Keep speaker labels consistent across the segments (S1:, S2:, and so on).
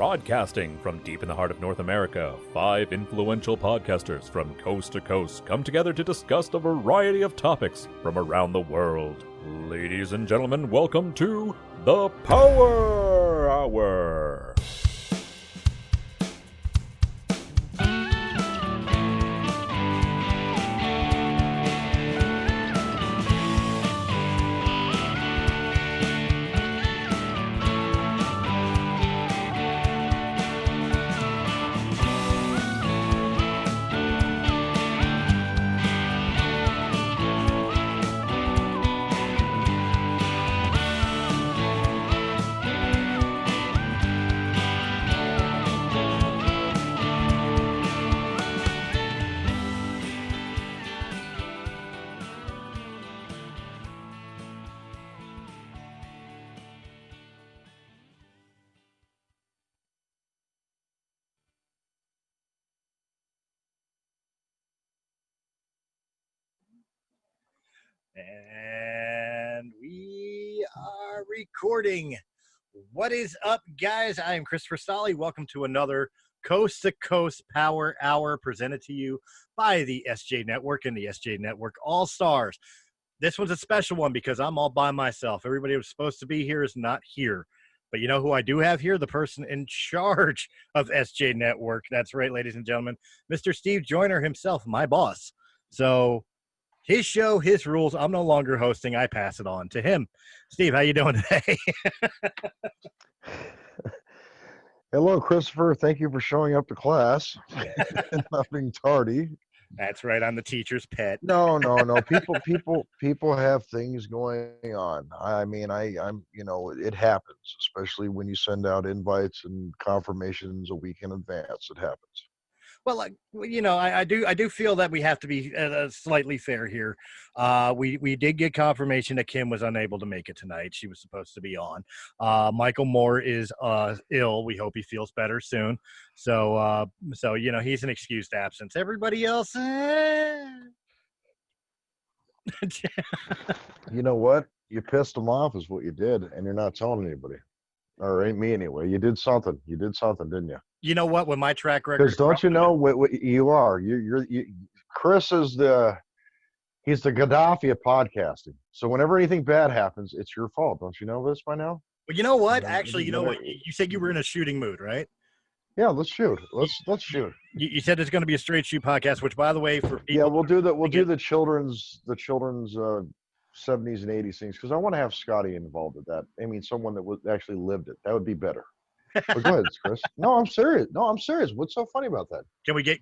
S1: Broadcasting from deep in the heart of North America, 5 influential podcasters from coast to coast come together to discuss a variety of topics from around the world. Ladies and gentlemen, welcome to the Power Hour!
S2: And we are recording. What is up, guys? I am Christopher Stolle. Welcome to another Coast to Coast Power Hour presented to you by the SJ Network and the SJ Network All-Stars. This one's a special one because I'm all by myself. Everybody who was supposed to be here is not here. But you know who I do have here? The person in charge of SJ Network. That's right, ladies and gentlemen. Mr. Steve Joyner himself, my boss. So his show, his rules. I'm no longer hosting. I pass it on to him. Steve, how you doing today?
S3: Hello, Christopher. Thank you for showing up to class and not being tardy.
S2: That's right. I'm the teacher's pet.
S3: No. People have things going on. I'm. It happens, especially when you send out invites and confirmations a week in advance. It happens.
S2: Well, I do feel that we have to be slightly fair here. We did get confirmation that Kim was unable to make it tonight. She was supposed to be on. Michael Moore is ill. We hope he feels better soon. So he's an excused absence. Everybody else,
S3: You know what? You pissed them off is what you did, and you're not telling anybody. Or ain't me anyway. You did something. You did something, didn't you?
S2: You know what? With my track record,
S3: because don't you know what you are? Chris is he's the Gaddafi of podcasting. So whenever anything bad happens, it's your fault. Don't you know this by now?
S2: Well, you know what? Actually, you know what? You said you were in a shooting mood, right?
S3: Yeah, let's shoot. Let's shoot.
S2: You said it's going to be a straight shoot podcast, which, by the way, for people,
S3: we'll do the children's 70s and 80s things because I want to have Scotty involved with that. I mean, someone that would actually lived it. That would be better. But go ahead, Chris. No, I'm serious. What's so funny about that?
S2: Can we get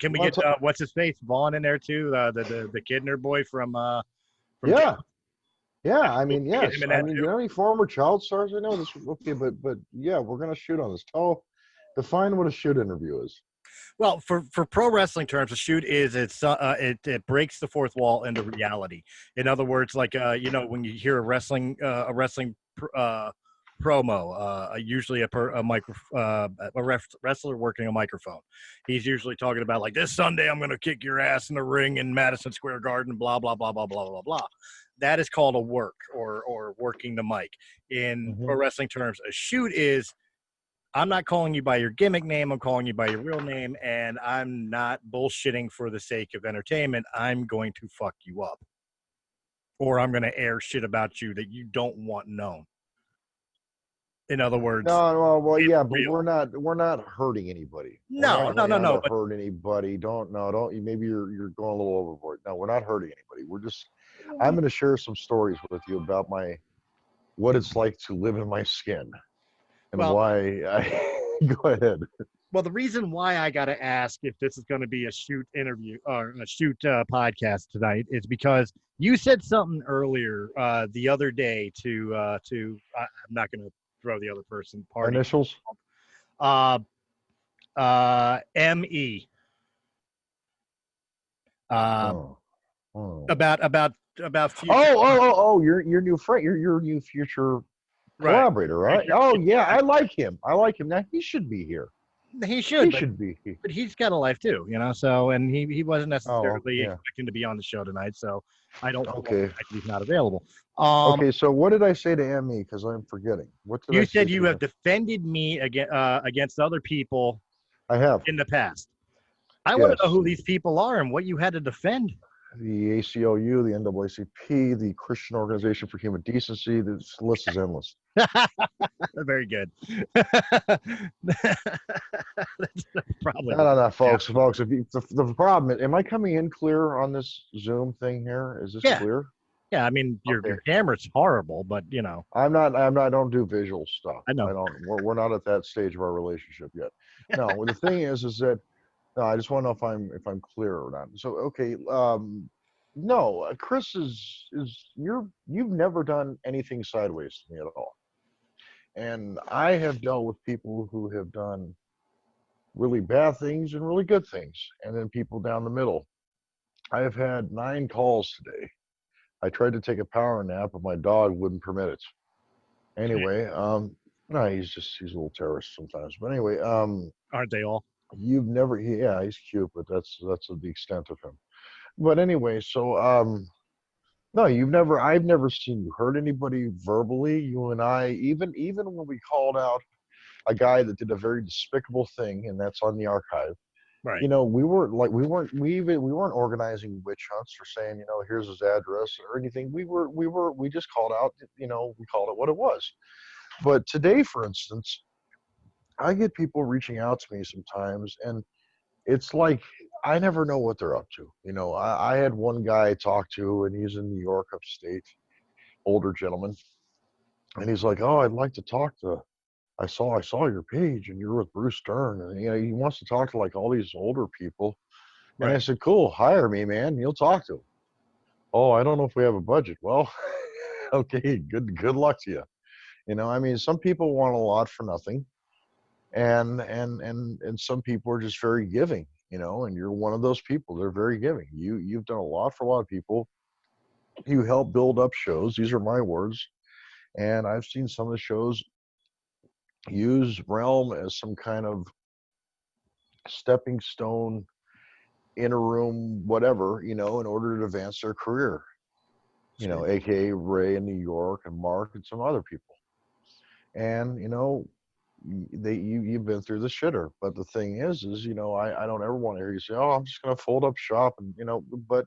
S2: what's his face Vaughn in there too? The Kidner boy from
S3: yeah. I mean, yes. Do you have any former child stars? I know this. Okay, but yeah, we're gonna shoot on this. Define what a shoot interview is.
S2: Well, for pro wrestling terms, a shoot is it breaks the fourth wall into reality. In other words, like when you hear a wrestling promo, usually a wrestler working a microphone. He's usually talking about like this Sunday I'm going to kick your ass in the ring in Madison Square Garden, blah blah blah blah blah blah blah. That is called a work or working the mic. In pro wrestling terms, a shoot is I'm not calling you by your gimmick name. I'm calling you by your real name, and I'm not bullshitting for the sake of entertainment. I'm going to fuck you up, or I'm going to air shit about you that you don't want known. In other words,
S3: but we're not hurting anybody.
S2: No.
S3: Hurt anybody? Maybe you're going a little overboard. No, we're not hurting anybody. I'm going to share some stories with you about what it's like to live in my skin. And why go ahead.
S2: Well, the reason why I got to ask if this is going to be a shoot interview or a shoot podcast tonight is because you said something earlier the other day to I'm not going to throw the other person party
S3: initials.
S2: M.E. About future.
S3: Your new friend, your new future collaborator, right? Oh yeah, I like him. Now he should be here.
S2: He
S3: He
S2: should,
S3: should be.
S2: but he's got a life too, you know. So, and he wasn't
S3: Oh,
S2: necessarily
S3: yeah.
S2: expecting to be on the show tonight. So, I don't fault the
S3: Okay.
S2: fact that he's not available. Um,
S3: Okay. So what did I say to Emmy? Because I'm forgetting. What did
S2: you
S3: I say
S2: said
S3: to
S2: you have
S3: her?
S2: defended me against other people
S3: I have.
S2: in the past. I want to know
S3: Yes.
S2: who these people are and what you had to defend.
S3: The ACLU, the NAACP, the Christian Organization for Human Decency. This list is endless.
S2: Very good. That's probably
S3: No, no, no,
S2: yeah.
S3: folks. If you, the problem is, am I coming in clear on this Zoom thing here? Is this
S2: Yeah.
S3: clear?
S2: Yeah. I mean, your
S3: Okay.
S2: camera's horrible, but you know,
S3: I'm not. I'm not. I don't do visual stuff.
S2: I know.
S3: I don't. We're not at that stage of our relationship yet. No. Well, the thing is that no. I just want to know if I'm clear or not. So okay. No. Chris is you've never done anything sideways to me at all, and I have dealt with people who have done really bad things and really good things, and then people down the middle. I have had 9 calls today. I tried to take a power nap, but my dog wouldn't permit it. Anyway, no, he's a little terrorist sometimes. But anyway,
S2: Aren't they all?
S3: you've never, yeah, he's cute, but that's the extent of him. But anyway, so no, I've never seen you hurt anybody verbally. You and I, even when we called out a guy that did a very despicable thing, and that's on the archive.
S2: Right.
S3: You know, we weren't organizing witch hunts or saying, you know, here's his address or anything. We just called out, you know, we called it what it was. But today, for instance, I get people reaching out to me sometimes, and it's like I never know what they're up to. You know, I had one guy I talked to, and he's in New York, upstate, older gentleman, and he's like, "Oh, I'd like to talk to. I saw your page, and you're with Bruce Stern, and you know, he wants to talk to like all these older people." And I
S2: Right.
S3: said, "Cool, hire me, man. You'll talk to him." "Oh, I don't know if we have a budget." Well, okay, good luck to you. You know, I mean, some people want a lot for nothing, and some people are just very giving. You know, and you're one of those people. They're very giving. You've done a lot for a lot of people. You help build up shows. These are my words. And I've seen some of the shows use Realm as some kind of stepping stone, interim, whatever, you know, in order to advance their career. You know,
S2: Sure.
S3: aka Ray in New York and Mark and some other people. And you know, you've been through the shitter. But the thing is, you know, I don't ever want to hear you say, "Oh, I'm just gonna fold up shop," and you know, but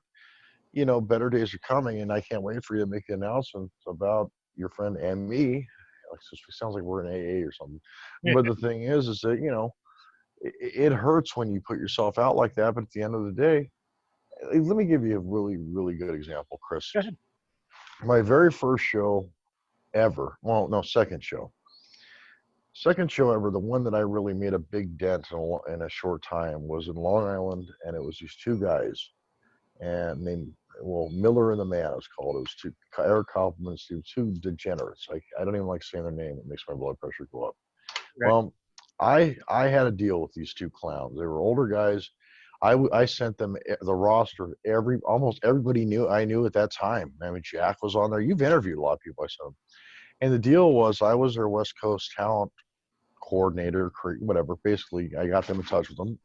S3: you know, better days are coming, and I can't wait for you to make the announcement about your friend Me. Like, it sounds like we're in AA or something.
S2: Yeah.
S3: But the thing is that you know, it hurts when you put yourself out like that. But at the end of the day, let me give you a really good example, Chris.
S2: Go ahead.
S3: My very first show ever. Well, no, second show. Second show ever, the one that I really made a big dent in a short time was in Long Island, and it was these 2 guys, and named well Miller and the Man. It was called. It was two Eric Kaufman's two degenerates. I don't even like saying their name. It makes my blood pressure go up.
S2: Right.
S3: Well, I had a deal with these 2 clowns. They were older guys. I sent them the roster. Almost everybody I knew at that time. I mean, Jack was on there. You've interviewed a lot of people. I said, and the deal was I was their West Coast talent coordinator, whatever. Basically, I got them in touch with them.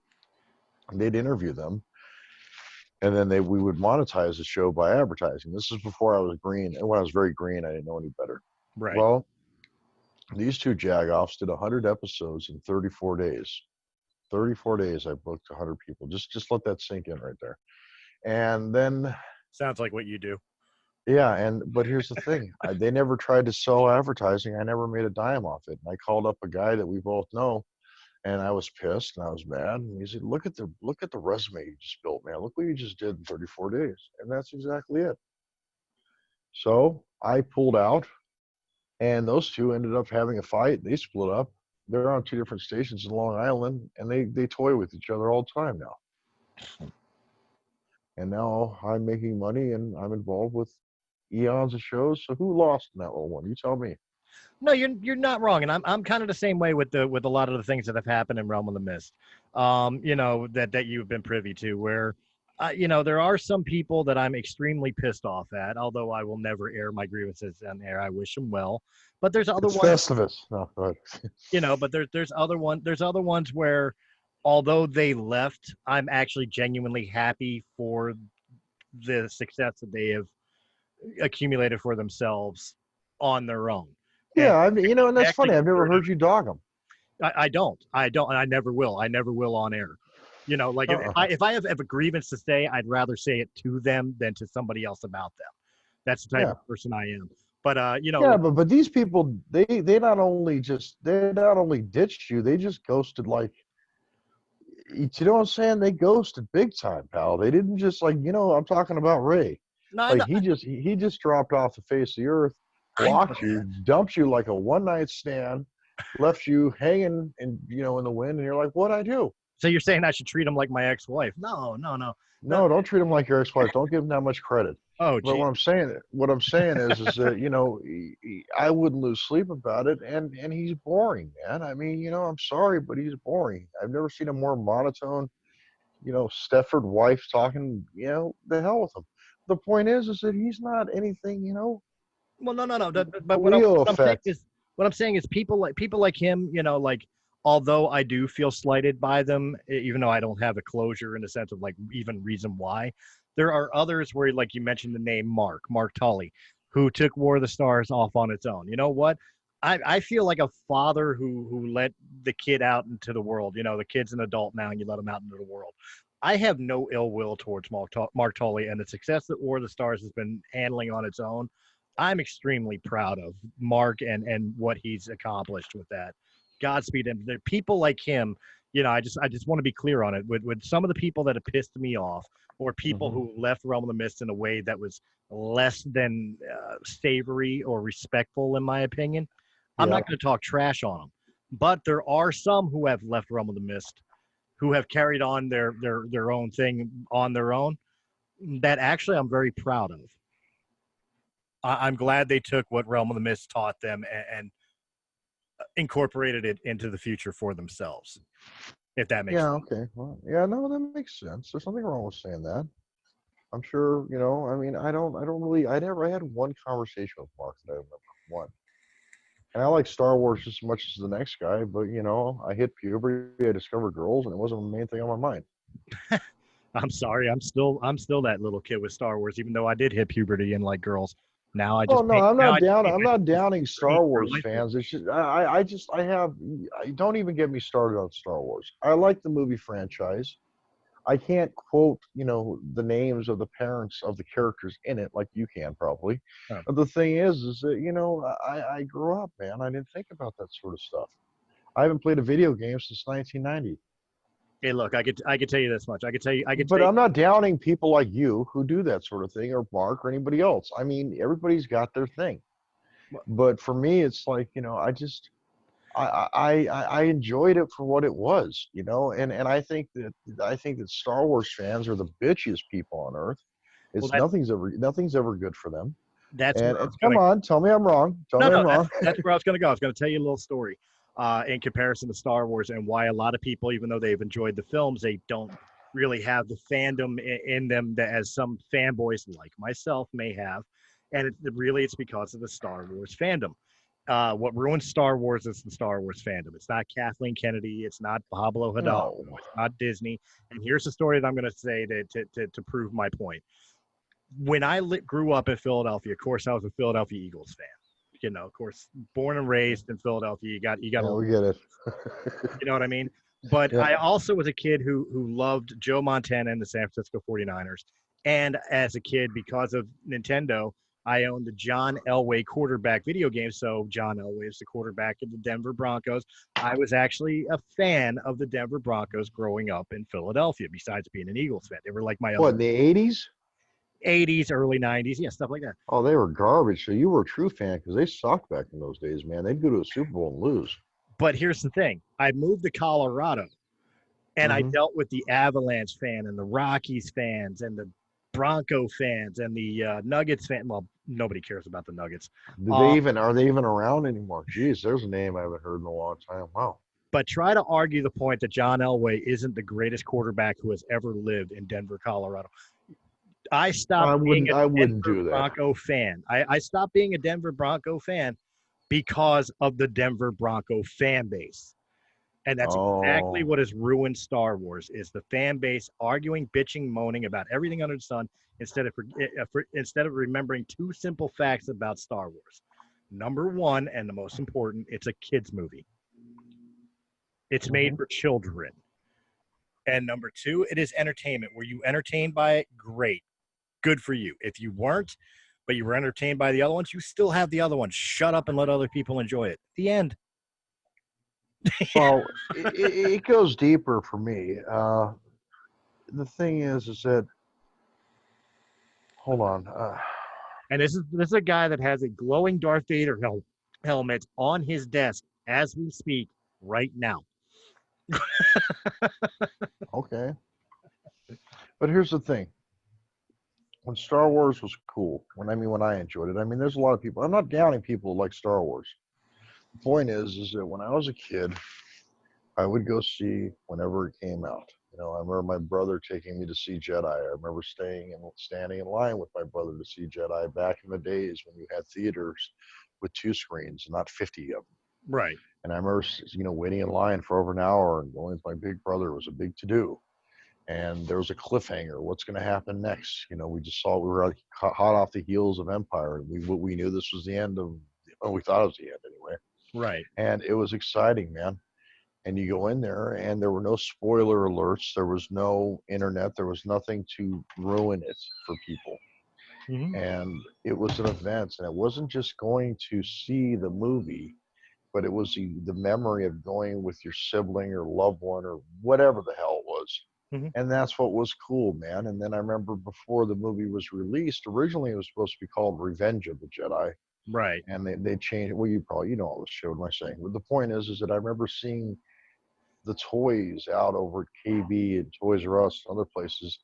S3: They'd interview them, and then we would monetize the show by advertising. This is before I was green, and when I was very green, I didn't know any better.
S2: Right.
S3: Well, these 2 jagoffs did 100 episodes in 34 days. 34 days, I booked 100 people. Just let that sink in right there. And then,
S2: Sounds like what you do.
S3: yeah, but here's the thing: they never tried to sell advertising. I never made a dime off it. And I called up a guy that we both know, and I was pissed and I was mad. And he said, look at the resume you just built, man. Look what you just did in 34 days." And that's exactly it. So I pulled out, and those 2 ended up having a fight. They split up. They're on 2 different stations in Long Island, and they toy with each other all the time now. And now I'm making money, and I'm involved with eons of shows. So who lost in that little one? You tell me.
S2: No, you're not wrong, and I'm kind of the same way with a lot of the things that have happened in Realm of the Mist. You know, that you've been privy to, where There are some people that I'm extremely pissed off at, although I will never air my grievances on air. I wish them well. But there's other
S3: It's
S2: ones,
S3: Festivus. No, go ahead.
S2: but there's other ones where although they left, I'm actually genuinely happy for the success that they have accumulated for themselves on their own. And
S3: Yeah, I mean, and
S2: I
S3: that's
S2: actually
S3: funny. I've never
S2: consider
S3: heard you dog them.
S2: I don't, and I never will. I never will on air. Like
S3: Uh-uh.
S2: if I have a grievance to say, I'd rather say it to them than to somebody else about them. That's the type
S3: Yeah.
S2: of person I am. But
S3: Yeah, but these people, they not only ditched you, they just ghosted like, you know what I'm saying? They ghosted big time, pal. They didn't just like, I'm talking about Ray.
S2: no,
S3: Like he just dropped off the face of the earth,
S2: I know
S3: blocked you,
S2: that.
S3: dumped you like a one night stand, left you hanging in the wind, and you're like, what'd I do?
S2: So you're saying I should treat them like my ex-wife? No, no, no.
S3: No, don't treat him like your ex-wife. Don't give him that much credit.
S2: Oh,
S3: But
S2: gee.
S3: what I'm saying is that I wouldn't lose sleep about it, and he's boring, man. I mean, I'm sorry, but he's boring. I've never seen a more monotone, Stefford wife talking. The hell with him. The point is that he's not anything,
S2: Well, no, no, no.
S3: a
S2: But
S3: Leo effect.
S2: what I'm saying is people like him. Like although I do feel slighted by them, even though I don't have a closure in the sense of like even reason why, there are others where like you mentioned the name Mark Tully, who took War of the Stars off on its own. You know what? I feel like a father who let the kid out into the world. The kid's an adult now, and you let him out into the world. I have no ill will towards Mark Tully and the success that War of the Stars has been handling on its own. I'm extremely proud of Mark and what he's accomplished with that. Godspeed him. There are people like him. I just want to be clear on it. With some of the people that have pissed me off, or people
S3: Hmm.
S2: who left Realm of the Mist in a way that was less than savory or respectful, in my opinion, I'm
S3: Yeah.
S2: not going to talk trash on them. But there are some who have left Realm of the Mist, who have carried on their own thing on their own. That actually I'm very proud of. I'm glad they took what Realm of the Mist taught them and incorporated it into the future for themselves. If that makes
S3: Yeah.
S2: sense.
S3: Okay. Well, yeah. No, that makes sense. There's nothing wrong with saying that. I'm sure. I mean, I don't really. I had one conversation with Mark that I remember. One. And I like Star Wars just as much as the next guy, but I hit puberty, I discovered girls, and it wasn't the main thing on my mind.
S2: I'm sorry. I'm still that little kid with Star Wars, even though I did hit puberty and like girls. Now I
S3: Oh
S2: just
S3: no,
S2: paint.
S3: I'm
S2: Now
S3: not
S2: I just
S3: down.
S2: paint
S3: I'm not
S2: vegetables
S3: downing
S2: green
S3: Star
S2: for
S3: Wars
S2: lightsabers.
S3: fans. It's just I have. Don't even get me started on Star Wars. I like the movie franchise. I can't quote the names of the parents of the characters in it like you can probably.
S2: Oh.
S3: But the thing is that I grew up, man. I didn't think about that sort of stuff. I haven't played a video game since 1990.
S2: Hey, look, I could tell you this much.
S3: But I'm not downing people like you who do that sort of thing, or Mark, or anybody else. I mean, everybody's got their thing. But for me, it's like I enjoyed it for what it was, and I think that Star Wars fans are the bitchiest people on earth.
S2: Well,
S3: It's nothing's ever good for them.
S2: that's
S3: And
S2: where I
S3: it's
S2: was
S3: come
S2: gonna.
S3: on, tell me I'm wrong. Tell
S2: No,
S3: me I'm
S2: no,
S3: wrong.
S2: that's where I was gonna go. I was gonna tell you a little story, in comparison to Star Wars and why a lot of people, even though they've enjoyed the films, they don't really have the fandom in them that as some fanboys like myself may have, and it's because of the Star Wars fandom. What ruins Star Wars is the Star Wars fandom. It's not Kathleen Kennedy. It's not Pablo Hidalgo.
S3: No.
S2: It's not Disney. And here's the story that I'm going to say to prove my point. When I grew up in Philadelphia, of course, I was a Philadelphia Eagles fan. Of course, born and raised in Philadelphia, you got
S3: Yeah,
S2: a,
S3: we get it.
S2: you know what I mean? But
S3: Yeah.
S2: I also was a kid who loved Joe Montana and the San Francisco 49ers. And as a kid, because of Nintendo, I owned the John Elway quarterback video game. So John Elway is the quarterback of the Denver Broncos. I was actually a fan of the Denver Broncos growing up in Philadelphia, besides being an Eagles fan. They were like my
S3: What,
S2: other
S3: in the 80s?
S2: 80s, early 90s, yeah, stuff like that.
S3: Oh, they were garbage. So you were a true fan because they sucked back in those days, man. They'd go to a Super Bowl and lose.
S2: But here's the thing. I moved to Colorado and I
S3: Hmm.
S2: dealt with the Avalanche fan and the Rockies fans and the Bronco fans and the Nuggets fan. Well, nobody cares about the Nuggets.
S3: Are they even around anymore? Jeez, there's a name I haven't heard in a long time. Wow.
S2: but try to argue the point that John Elway isn't the greatest quarterback who has ever lived in Denver, Colorado. I stopped being a
S3: I wouldn't
S2: Denver
S3: do that.
S2: Bronco fan. I stopped being a Denver Bronco fan because of the Denver Bronco fan base. And that's exactly what has ruined Star Wars, is the fan base arguing, bitching, moaning about everything under the sun instead of remembering two simple facts about Star Wars. Number one, and the most important, it's a kids movie. It's made for children. And number two, it is entertainment. Were you entertained by it? Great. Good for you. If you weren't, but you were entertained by the other ones, you still have the other ones. Shut up and let other people enjoy it. The end.
S3: Well, it goes deeper for me. The thing is that, hold on.
S2: And this is a guy that has a glowing Darth Vader helmet on his desk as we speak right now.
S3: Okay. But here's the thing. When Star Wars was cool, when I enjoyed it, there's a lot of people. I'm not downing people who like Star Wars. The point is that when I was a kid, I would go see whenever it came out. I remember my brother taking me to see Jedi. I remember standing in line with my brother to see Jedi back in the days when you had theaters with 2 screens, not 50 of them.
S2: Right.
S3: And I remember, waiting in line for over an hour and going with my big brother. It was a big to-do. And there was a cliffhanger. What's going to happen next? We just saw we were hot off the heels of Empire. We knew this was the end of, we thought it was the end anyway.
S2: Right.
S3: And it was exciting, man. And you go in there, and there were no spoiler alerts. There was no internet. There was nothing to ruin it for people.
S2: Mm-hmm.
S3: And it was an event. And it wasn't just going to see the movie, but it was the memory of going with your sibling or loved one or whatever the hell it was.
S2: Mm-hmm.
S3: And that's what was cool, man. And then I remember before the movie was released, originally it was supposed to be called Revenge of the Jedi.
S2: Right.
S3: And they changed it. Well, you all this shit. What am I saying? But the point is that I remember seeing the toys out over at KB and Toys R Us and other places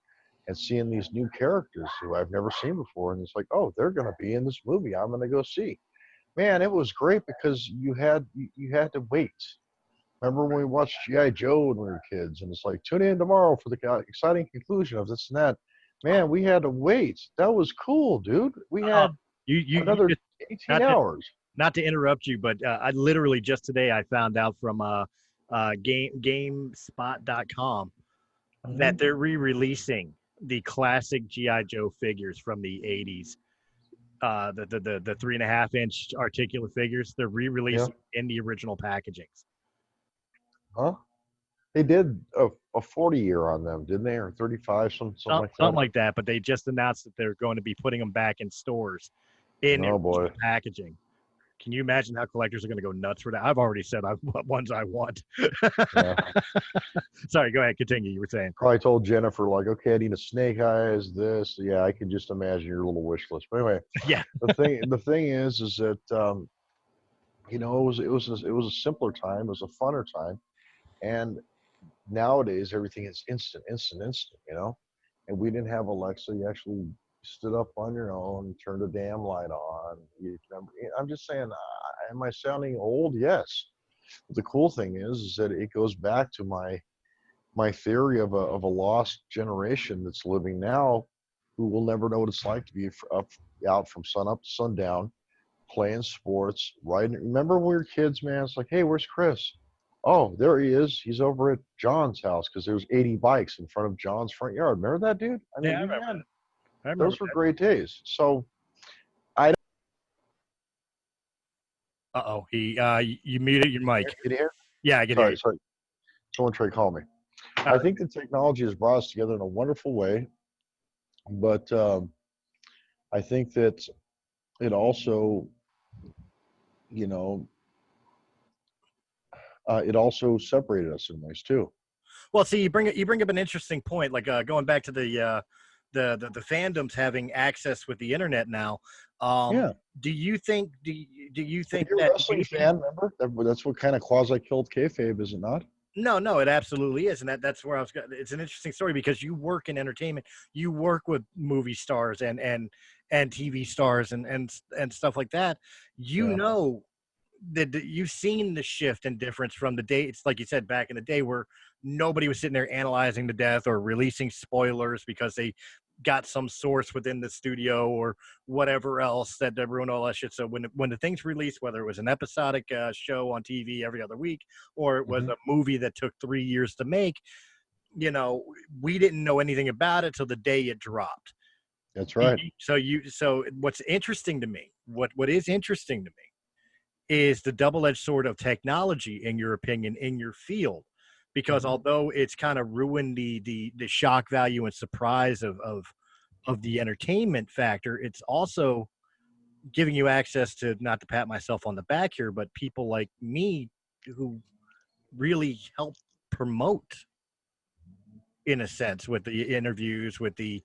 S3: and seeing these new characters who I've never seen before. And it's like, oh, they're going to be in this movie. I'm going to go see. Man, it was great because you had to wait. Remember when we watched G.I. Joe when we were kids, and it's like, tune in tomorrow for the exciting conclusion of this and that. Man, we had to wait. That was cool, dude. We had another 18 hours.
S2: Not to interrupt you, but I literally just today I found out from GameSpot.com that they're re-releasing the classic G.I. Joe figures from the 80s. The 3.5-inch articulate figures. They're re-releasing in the original packagings.
S3: Huh? They did a 40-year on them, didn't they? Or 35, something like that.
S2: Something like that, but they just announced that they're going to be putting them back in stores in packaging. Can you imagine how collectors are going to go nuts for that? I've already said what ones I want.
S3: Yeah.
S2: Sorry, go ahead. Continue. You were saying.
S3: Probably told Jennifer, like, okay, I need a snake eyes, this. Yeah, I can just imagine your little wish list. But anyway,
S2: yeah.
S3: The thing is that it was a simpler time, it was a funner time, and nowadays everything is instant, and we didn't have Alexa. You actually stood up on your own, turned a damn light on. You remember? I'm just saying, am I sounding old? Yes. But the cool thing is that it goes back to my theory of a lost generation that's living now, who will never know what it's like to be out from sun up to sundown, playing sports, riding. Remember when we were kids, man? It's like, hey, where's Chris? Oh, there he is. He's over at John's house because there's 80 bikes in front of John's front yard. Remember that, dude?
S2: I remember.
S3: Those were great days. So I
S2: don't. You muted your mic.
S3: Can you hear?
S2: Yeah, I can hear you.
S3: Sorry. Someone tried to call me. I think the technology has brought us together in a wonderful way, but I think that it also, it also separated us in ways too.
S2: Well, see, you bring up an interesting point, like going back to the fandoms having access with the internet now. Do you think
S3: You're a wrestling fan? Remember that's what kind of quasi killed kayfabe, is it not?
S2: No, it absolutely is, and that's where I was. It's an interesting story because you work in entertainment, you work with movie stars and TV stars and stuff like that. You know you've seen the shift and difference from the day. It's like you said, back in the day where nobody was sitting there analyzing the death or releasing spoilers because they got some source within the studio or whatever else that ruined all that shit. So when the things released, whether it was an episodic show on TV every other week or it was a movie that took 3 years to make, you know, we didn't know anything about it till the day it dropped.
S3: That's right.
S2: So what's interesting to me, what is interesting to me is the double-edged sword of technology, in your opinion, in your field, because although it's kind of ruined the shock value and surprise of the entertainment factor, it's also giving you access to, not to pat myself on the back here, but people like me who really help promote, in a sense, with the interviews, with the,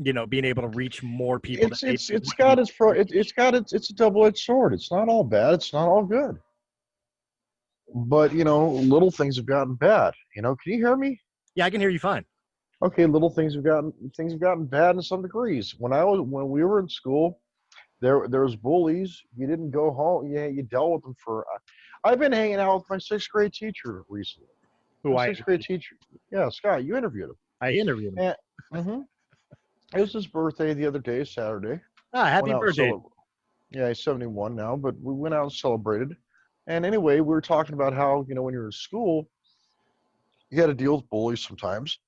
S2: you know, being able to reach more people.
S3: It's a double-edged sword. It's not all bad. It's not all good. But you know, little things have gotten bad. You know, can you hear me?
S2: Yeah, I can hear you fine.
S3: Okay, little things have gotten bad in some degrees. When we were in school, there was bullies. You didn't go home. Yeah, you dealt with them for. I've been hanging out with my sixth grade teacher recently. Sixth grade teacher. Yeah, Scott, you interviewed him.
S2: I interviewed him.
S3: And, it was his birthday the other day, Saturday.
S2: Happy birthday.
S3: Yeah, he's 71 now, but we went out and celebrated. And anyway, we were talking about how, you know, when you're in school, you had to deal with bullies sometimes.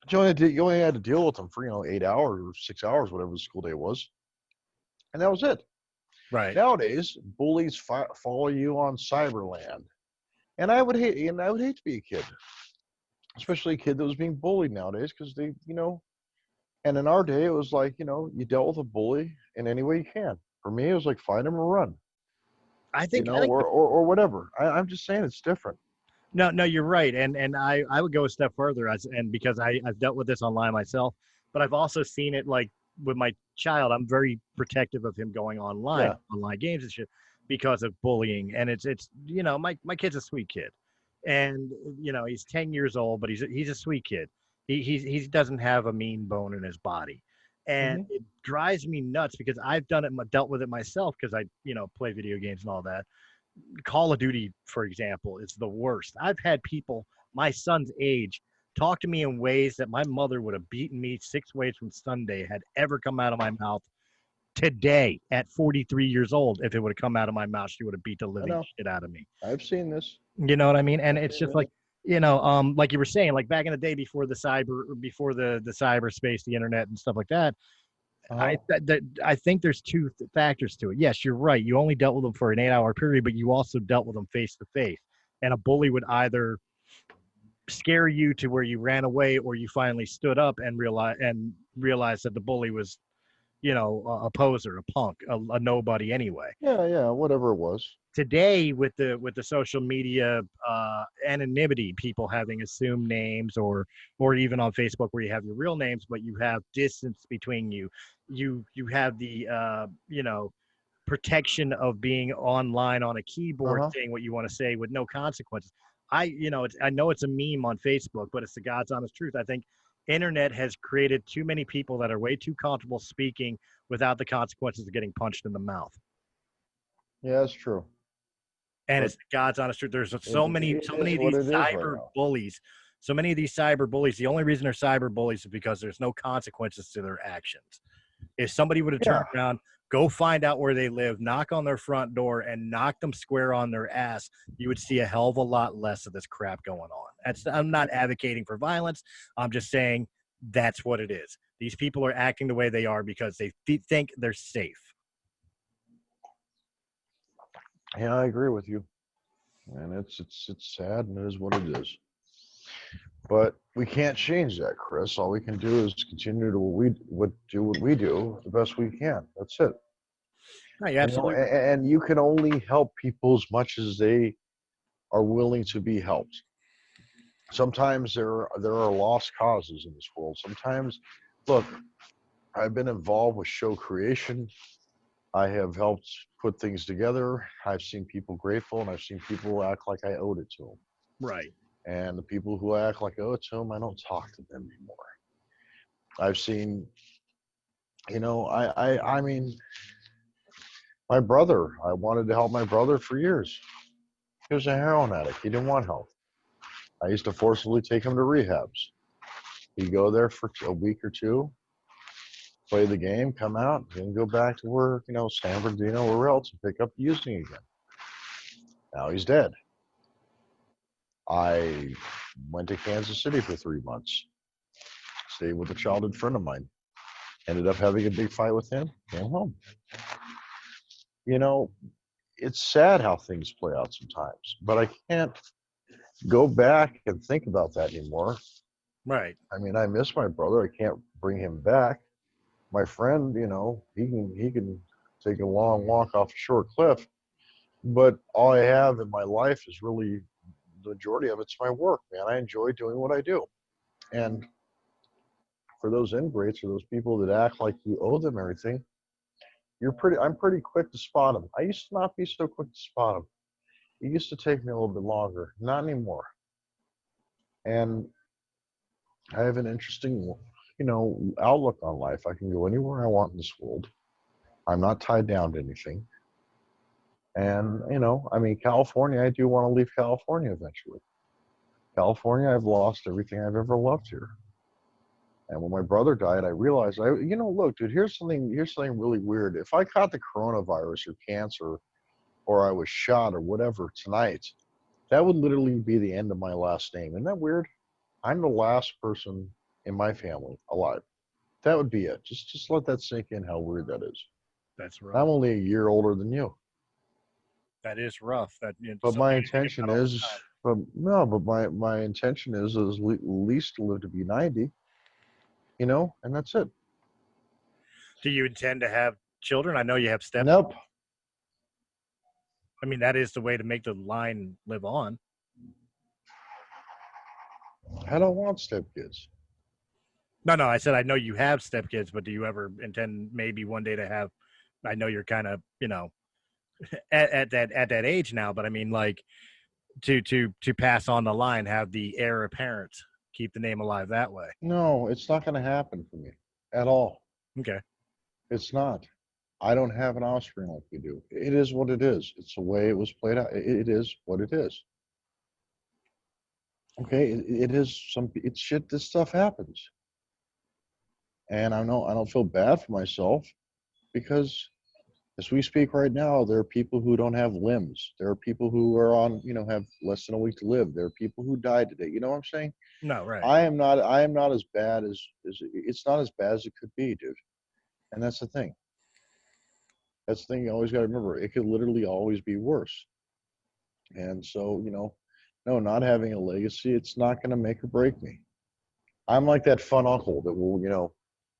S3: You only had to deal with them for, you know, 8 hours or 6 hours, whatever the school day was. And that was it.
S2: Right.
S3: Nowadays, bullies follow you on Cyberland. And I would hate to be a kid, especially a kid that was being bullied nowadays, because they, you know, and in our day, it was like, you know, you dealt with a bully in any way you can. For me, it was like find him or run.
S2: I think,
S3: or whatever. I'm just saying it's different.
S2: No, you're right. And I would go a step further because I've dealt with this online myself, but I've also seen it like with my child. I'm very protective of him going online games and shit because of bullying. And it's, you know, my kid's a sweet kid, and, you know, he's 10 years old, but he's a sweet kid. He doesn't have a mean bone in his body. And it drives me nuts because I've dealt with it myself because I, you know, play video games and all that. Call of Duty, for example, is the worst. I've had people my son's age talk to me in ways that my mother would have beaten me 6 ways from Sunday had ever come out of my mouth today at 43 years old. If it would have come out of my mouth, she would have beat the living shit out of me.
S3: I've seen this.
S2: You know what I mean? And it's just like, you know, like you were saying, like back in the day before the cyberspace, the internet and stuff like that, I think there's two factors to it. Yes, you're right. You only dealt with them for an 8-hour period, but you also dealt with them face to face. And a bully would either scare you to where you ran away, or you finally stood up and realized that the bully was, you know, a poser, a punk, a nobody anyway.
S3: Yeah, whatever it was.
S2: Today, with the social media anonymity, people having assumed names, or even on Facebook where you have your real names, but you have distance between you. You have the you know, protection of being online on a keyboard, saying what you want to say with no consequences. I know it's a meme on Facebook, but it's the God's honest truth. I think internet has created too many people that are way too comfortable speaking without the consequences of getting punched in the mouth.
S3: Yeah, that's true.
S2: And it's God's honest truth. There's so many of these cyber bullies. So many of these cyber bullies, the only reason they're cyber bullies is because there's no consequences to their actions. If somebody would have turned around, go find out where they live, knock on their front door, and knock them square on their ass, you would see a hell of a lot less of this crap going on. I'm not advocating for violence. I'm just saying that's what it is. These people are acting the way they are because they think they're safe.
S3: Yeah, I agree with you, and it's sad, and it is what it is. But we can't change that, Chris. All we can do is continue to do what we do the best we can. That's it.
S2: Right, absolutely.
S3: You know, and you can only help people as much as they are willing to be helped. Sometimes there are lost causes in this world. Sometimes, look, I've been involved with show creation. I have helped put things together. I've seen people grateful, and I've seen people act like I owed it to them.
S2: Right.
S3: And the people who act like I owe it to them, I don't talk to them anymore. I've seen, you know, I mean, My brother, I wanted to help my brother for years. He was a heroin addict. He didn't want help. I used to forcibly take him to rehabs. He'd go there for a week or two, play the game, come out, and go back to work, San Bernardino or where else, and pick up using again. Now he's dead. I went to Kansas City for 3 months, stayed with a childhood friend of mine, ended up having a big fight with him, came home. It's sad how things play out sometimes, but I can't go back and think about that anymore.
S2: Right.
S3: I mean, I miss my brother. I can't bring him back. My friend, he can take a long walk off a short cliff, but all I have in my life is really the majority of it's my work, man. I enjoy doing what I do. And for those ingrates or those people that act like you owe them everything, I'm pretty quick to spot them. I used to not be so quick to spot them. It used to take me a little bit longer, not anymore. And I have an interesting, outlook on life. I can go anywhere I want in this world. I'm not tied down to anything. And, California, I do want to leave California eventually. California, I've lost everything I've ever loved here. And when my brother died, I realized, look, dude, here's something really weird. If I caught the coronavirus or cancer, or I was shot or whatever tonight, that would literally be the end of my last name. Isn't that weird? I'm the last person in my family alive. That would be it. Just let that sink in how weird that is.
S2: That's rough.
S3: I'm only a year older than you.
S2: That is rough.
S3: But my intention is, my intention is at least to live to be 90, and that's it.
S2: Do you intend to have children? I know you have stepkids.
S3: Nope.
S2: I mean, that is the way to make the line live on.
S3: I don't want stepkids.
S2: No, I said I know you have stepkids, but do you ever intend maybe one day to have? I know you're kind of, at that age now, but I mean, like, to pass on the line, have the heir apparent, keep the name alive that way.
S3: No, it's not going to happen for me at all.
S2: Okay.
S3: It's not. I don't have an offspring like you do. It is what it is. It's the way it was played out. It is what it is. Okay, it is it's shit. This stuff happens. And I don't feel bad for myself because as we speak right now, there are people who don't have limbs. There are people who are on, have less than a week to live. There are people who died today. You know what I'm saying?
S2: No, right.
S3: I am not as bad as it's not as bad as it could be, dude. And that's the thing. That's the thing you always got to remember. It could literally always be worse. And so, no, not having a legacy, it's not going to make or break me. I'm like that fun uncle that will,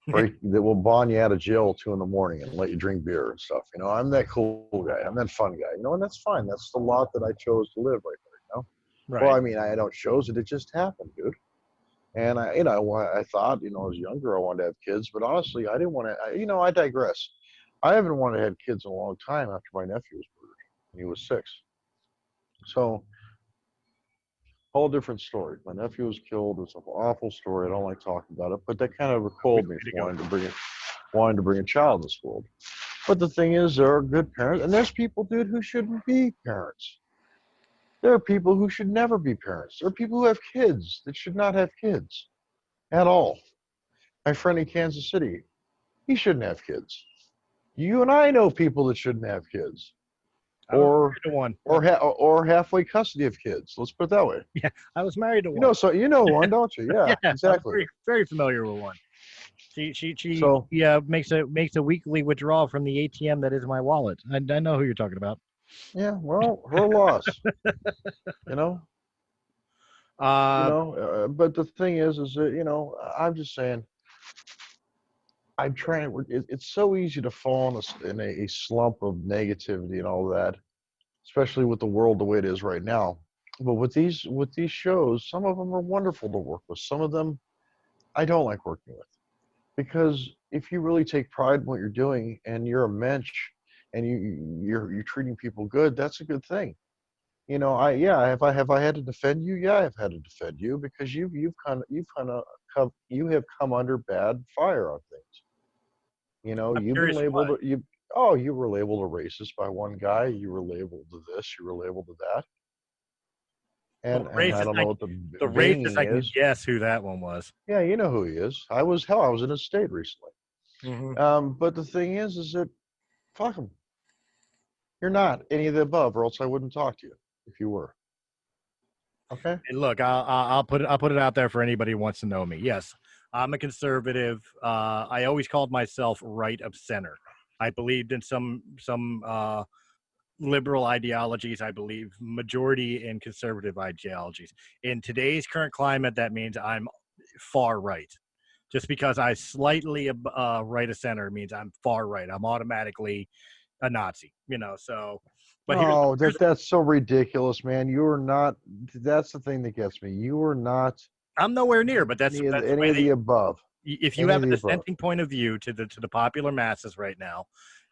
S3: that will bond you out of jail at 2 a.m. and let you drink beer and stuff. I'm that cool guy. I'm that fun guy. And that's fine. That's the lot that I chose to live right there.
S2: Right.
S3: Well, I mean, I don't chose it. It just happened, dude. And I thought, I was younger, I wanted to have kids, but honestly, I didn't want to. I digress. I haven't wanted to have kids in a long time after my nephew was murdered. He was 6. So, whole different story. My nephew was killed. It was an awful story. I don't like talking about it, but that kind of recalled me wanting to bring a child in this world. But the thing is, there are good parents, and there's people, dude, who shouldn't be parents. There are people who should never be parents. There are people who have kids that should not have kids at all. My friend in Kansas City, he shouldn't have kids. You and I know people that shouldn't have kids. Or halfway custody of kids. Let's put it that way.
S2: Yeah, I was married to one.
S3: You know one, don't you? Yeah,
S2: yeah,
S3: exactly.
S2: I'm very, very familiar with one. She makes a weekly withdrawal from the ATM that is my wallet. I know who you're talking about.
S3: Yeah, well, her loss. But the thing is that I'm just saying. I'm trying. It's so easy to fall in a slump of negativity and all that, especially with the world the way it is right now. But with these shows, some of them are wonderful to work with. Some of them I don't like working with, because if you really take pride in what you're doing and you're a mensch and you're treating people good, that's a good thing. Have I had to defend you? Yeah, I've had to defend you because you have come under bad fire on things. You've been labeled oh, you were labeled a racist by one guy. You were labeled to this. You were labeled to that.
S2: Well,
S3: And I don't know what the
S2: the racist,
S3: banging
S2: I can
S3: is.
S2: guess who that one was.
S3: Yeah, you know who he is. I was in his state recently.
S2: Hmm.
S3: But the thing is that fuck him. You're not any of the above, or else I wouldn't talk to you if you were. Okay.
S2: And look, I'll put it out there for anybody who wants to know me. Yes, I'm a conservative. I always called myself right of center. I believed in some liberal ideologies. I believe majority in conservative ideologies. In today's current climate, that means I'm far right. Just because I slightly right of center means I'm far right. I'm automatically a Nazi, So, but
S3: Oh,
S2: here's
S3: that's so ridiculous, man. You are not. That's the thing that gets me. You are not
S2: I'm nowhere near, but that's the way
S3: any of the above.
S2: if you
S3: Any
S2: have
S3: of
S2: a
S3: the above.
S2: dissenting point of view to the popular masses right now,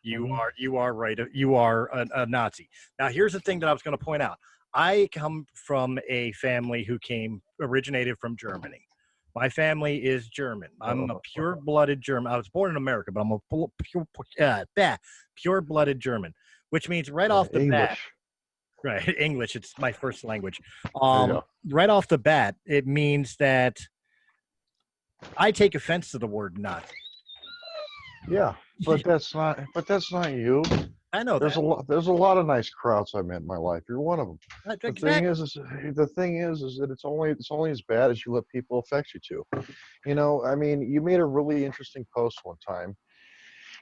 S3: Hmm.
S2: you are right. You are a Nazi. Now, here's the thing that I was going to point out. I come from a family who originated from Germany. My family is German. I'm a pure-blooded German. I was born in America, but I'm a pure-blooded German, which means right off the bat,
S3: English.
S2: right? English. It's my first language.
S3: There you go.
S2: Right off the bat, it means that I take offense to the word Nazi.
S3: Yeah, but that's not. But that's not you.
S2: I know
S3: There's
S2: that.
S3: a lot. There's a lot of nice crowds I met in my life. You're one of them.
S2: Exactly.
S3: The thing is that it's only as bad as you let people affect you to. You know, I mean, you made a really interesting post one time,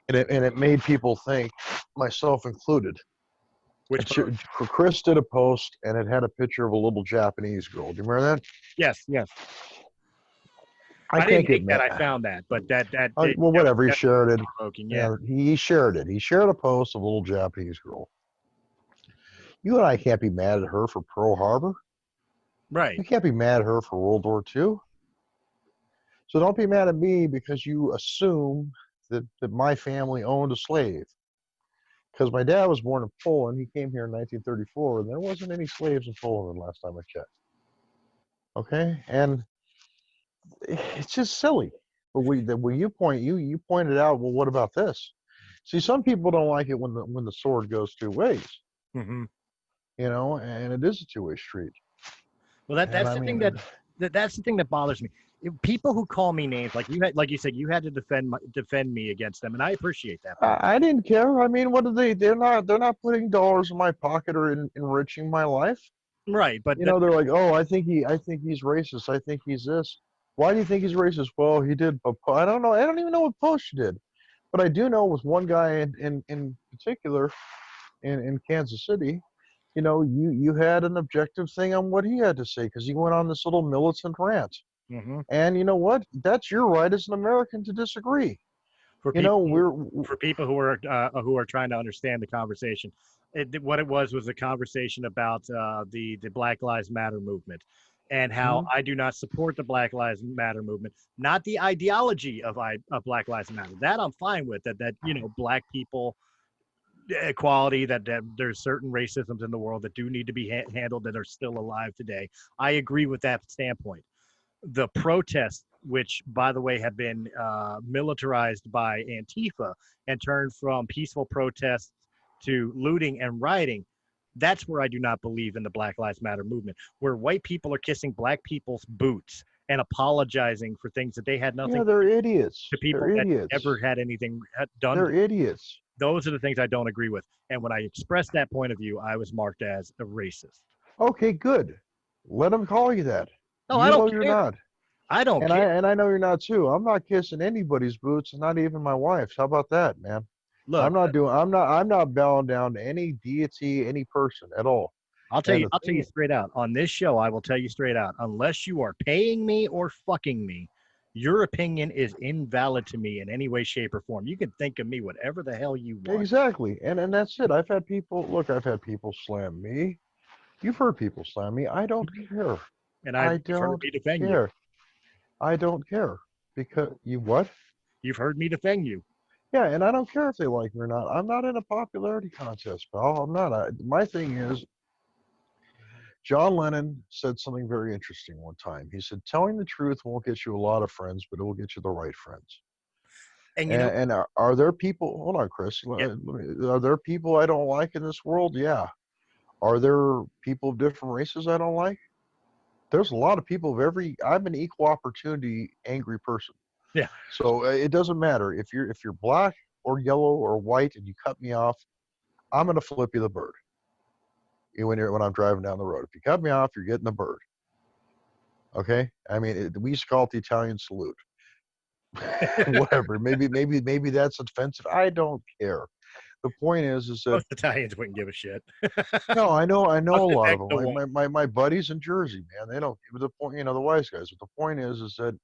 S3: and it made people think, myself included.
S2: Which post?
S3: Chris did a post, and it had a picture of a little Japanese girl. Do you remember that?
S2: Yes, yes.
S3: I
S2: I
S3: can't
S2: didn't
S3: get
S2: make that.
S3: mad.
S2: I found that, but that
S3: Oh,
S2: it,
S3: well,
S2: that was
S3: whatever. He
S2: definitely
S3: shared it.
S2: provoking. Yeah,
S3: Yeah, he shared it. He shared a post of a little Japanese girl. You and I can't be mad at her for Pearl Harbor.
S2: right.
S3: You can't be mad at her for World War II. So don't be mad at me because you assume that my family owned a slave. Because my dad was born in Poland. He came here in 1934, and there wasn't any slaves in Poland the last time I checked. Okay? And it's just silly. But when you pointed out, well, what about this? See, some people don't like it when the sword goes two ways,
S2: Hmm.
S3: and it is a two-way street.
S2: Well,
S3: And
S2: that's
S3: I
S2: the thing
S3: mean,
S2: that's the thing that bothers me. People who call me names, like you said, you had to defend me against them, and I appreciate that part.
S3: I didn't care. I mean, what are they? They're not putting dollars in my pocket or enriching my life.
S2: Right, but that
S3: They're like, oh, I think he's racist. I think he's this. Why do you think he's racist? Well, he did. I don't know. I don't even know what post you did, but I do know with one guy in particular in Kansas City. You had an objective thing on what he had to say because he went on this little militant rant.
S2: hmm
S3: And you know what? That's your right as an American to disagree.
S2: for
S3: You know,
S2: people
S3: we're
S2: for people who are trying to understand the conversation, what it was a conversation about the Black Lives Matter movement, and how
S3: mhm.
S2: I do not support the Black Lives Matter movement, not the ideology of Black Lives Matter. That I'm fine with. That black people equality, that there's certain racisms in the world that do need to be handled that are still alive today. I agree with that standpoint. The protests, which by the way have been militarized by Antifa and turned from peaceful protests to looting and rioting, that's where I do not believe in the Black Lives Matter movement, where white people are kissing black people's boots and apologizing for things that they had nothing
S3: Yeah, they're idiots.
S2: to
S3: They're
S2: people that
S3: idiots.
S2: never had anything done.
S3: They're idiots.
S2: Those are the things I don't agree with. And when I expressed that point of view, I was marked as a racist.
S3: Okay, good. Let them call you that.
S2: No, I
S3: You
S2: don't
S3: know you're
S2: care.
S3: not.
S2: I don't
S3: And
S2: care.
S3: I know you're not too. I'm not kissing anybody's boots, not even my wife's. How about that, man?
S2: Look,
S3: I'm not bowing down to any deity, any person at all. And the
S2: I'll tell you
S3: thing
S2: straight out on this show. I will tell you straight out, unless you are paying me or fucking me, your opinion is invalid to me in any way, shape, or form. You can think of me whatever the hell you want.
S3: exactly. And that's it. I've had people slam me. You've heard people slam me. I don't care.
S2: And
S3: I
S2: you've heard
S3: don't
S2: me defend you.
S3: care. I don't care. Because you what?
S2: You've heard me defend you.
S3: Yeah, and I don't care if they like me or not. I'm not in a popularity contest, pal. I'm not. My thing is, John Lennon said something very interesting one time. He said, telling the truth won't get you a lot of friends, but it will get you the right friends.
S2: And you know,
S3: And are there people? Hold on, Chris. Are there people I don't like in this world? Yeah. Are there people of different races I don't like? There's a lot of people of every. I'm an equal opportunity angry person.
S2: yeah,
S3: So it doesn't matter if you're black or yellow or white and you cut me off. I'm gonna flip you the bird. When I'm driving down the road, if you cut me off, you're getting the bird. Okay. I mean, we used to call it the Italian salute. Whatever. Maybe that's offensive. I don't care. The point is that
S2: most Italians wouldn't give a shit.
S3: no, I know a
S2: Most
S3: lot of
S2: Mexico
S3: them.
S2: won't.
S3: My buddies in Jersey, man, they don't. The point, the wise guys. But the point is that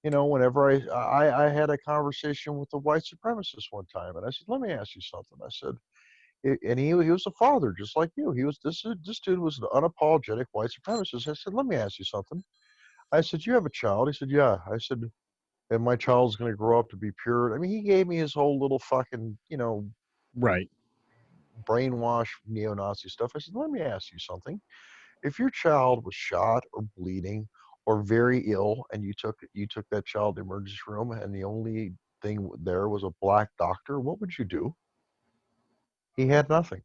S3: whenever I had a conversation with a white supremacist one time, and I said, let me ask you something. I said, and he was a father just like you. He was this dude was an unapologetic white supremacist. I said, let me ask you something. I said, you have a child? He said, yeah. I said, and my child's going to grow up to be pure. I mean, he gave me his whole little fucking,
S2: Right.
S3: brainwash neo-Nazi stuff. I said, let me ask you something. If your child was shot or bleeding or very ill, and you took that child to the emergency room, and the only thing there was a black doctor, what would you do? He had nothing.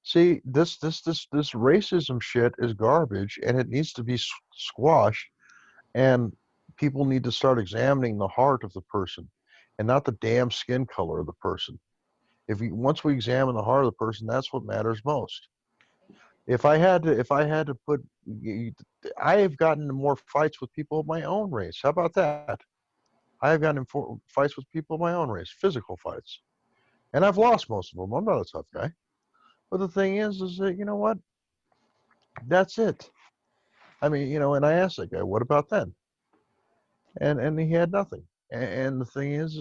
S3: See, this racism shit is garbage, and it needs to be squashed. And people need to start examining the heart of the person, and not the damn skin color of the person. Once we examine the heart of the person, that's what matters most. If I had to put, I have gotten into more fights with people of my own race. How about that? I have gotten in fights with people of my own race, physical fights, and I've lost most of them. I'm not a tough guy. But the thing is that you know what? That's it. I mean, and I asked that guy, "What about then?" And he had nothing. And the thing is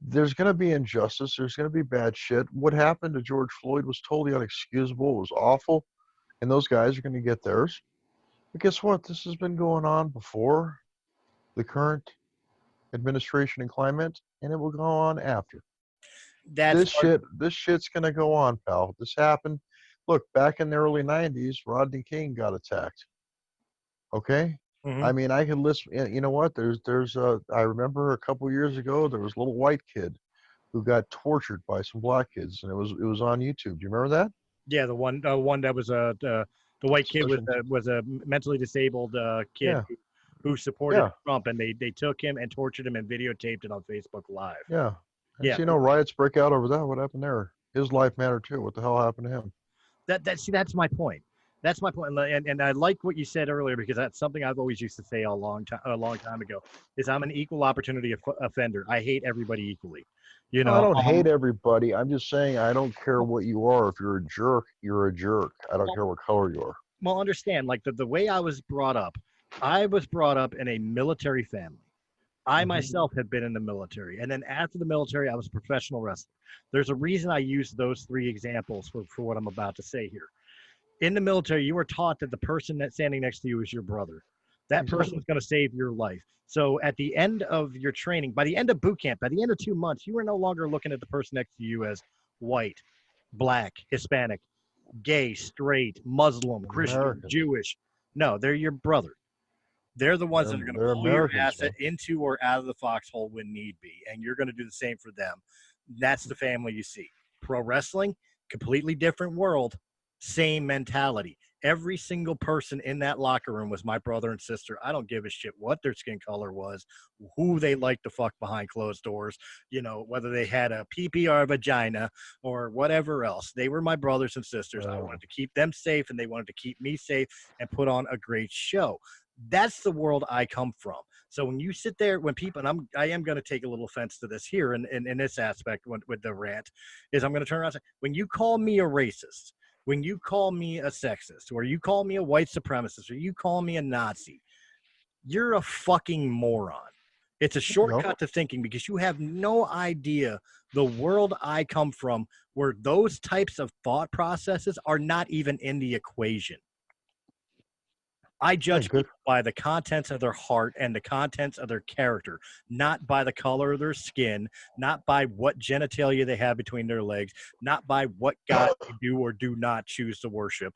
S3: there's going to be injustice. There's going to be bad shit. What happened to George Floyd was totally unexcusable. It was awful, and those guys are going to get theirs. But guess what? This has been going on before the current administration and climate, and it will go on after.
S2: That's part.
S3: This shit's gonna go on, pal. This happened. Look, back in the early '90s, Rodney King got attacked. Okay,
S2: Mhm.
S3: I mean, I can list. You know what? I remember a couple years ago there was a little white kid who got tortured by some black kids, and it was on YouTube. Do you remember that?
S2: Yeah, the one that was the white kid
S3: Special.
S2: was a mentally disabled kid
S3: Yeah,
S2: who supported
S3: yeah,
S2: Trump, and they took him and tortured him and videotaped it on Facebook Live.
S3: yeah. And
S2: Yeah,
S3: so, riots break out over that. What happened there? His life mattered too. What the hell happened to him?
S2: that's my point. That's my point, and I like what you said earlier because that's something I've always used to say a long time ago. Is I'm an equal opportunity offender. I hate everybody equally. You
S3: No, I
S2: know,
S3: don't hate everybody. I'm just saying I don't care what you are. If you're a jerk, you're a jerk. I don't care what color you are.
S2: well, understand, like the way I was brought up in a military family. I
S3: Mm-hmm.
S2: myself had been in the military. And then after the military, I was a professional wrestler. There's a reason I use those three examples for what I'm about to say here. In the military, you were taught that the person that's standing next to you is your brother. That person
S3: Exactly.
S2: is going to save your life. So at the end of your training, by the end of boot camp, by the end of 2 months, you are no longer looking at the person next to you as white, black, Hispanic, gay, straight, Muslim, Christian,
S3: Americans.
S2: Jewish. No, they're your brother. They're the ones that are going
S3: They're
S2: to pull your
S3: Americans,
S2: asset
S3: man.
S2: into or out of the foxhole when need be. And you're going to do the same for them. That's the family you see. Pro wrestling, completely different world, same mentality. Every single person in that locker room was my brother and sister. I don't give a shit what their skin color was, who they liked to fuck behind closed doors, whether they had a pee or a vagina or whatever else. They were my brothers and sisters. I wanted to keep them safe, and they wanted to keep me safe and put on a great show. That's the world I come from. So when you sit there, when people, and I am going to take a little offense to this here in this aspect with the rant, is I'm going to turn around and say, when you call me a racist, when you call me a sexist, or you call me a white supremacist, or you call me a Nazi, you're a fucking moron. It's a
S3: No,
S2: shortcut to thinking because you have no idea the world I come from, where those types of thought processes are not even in the equation. I
S3: yeah,
S2: judge
S3: good.
S2: people by the contents of their heart and the contents of their character, not by the color of their skin, not by what genitalia they have between their legs, not by what God they do or do not choose to worship.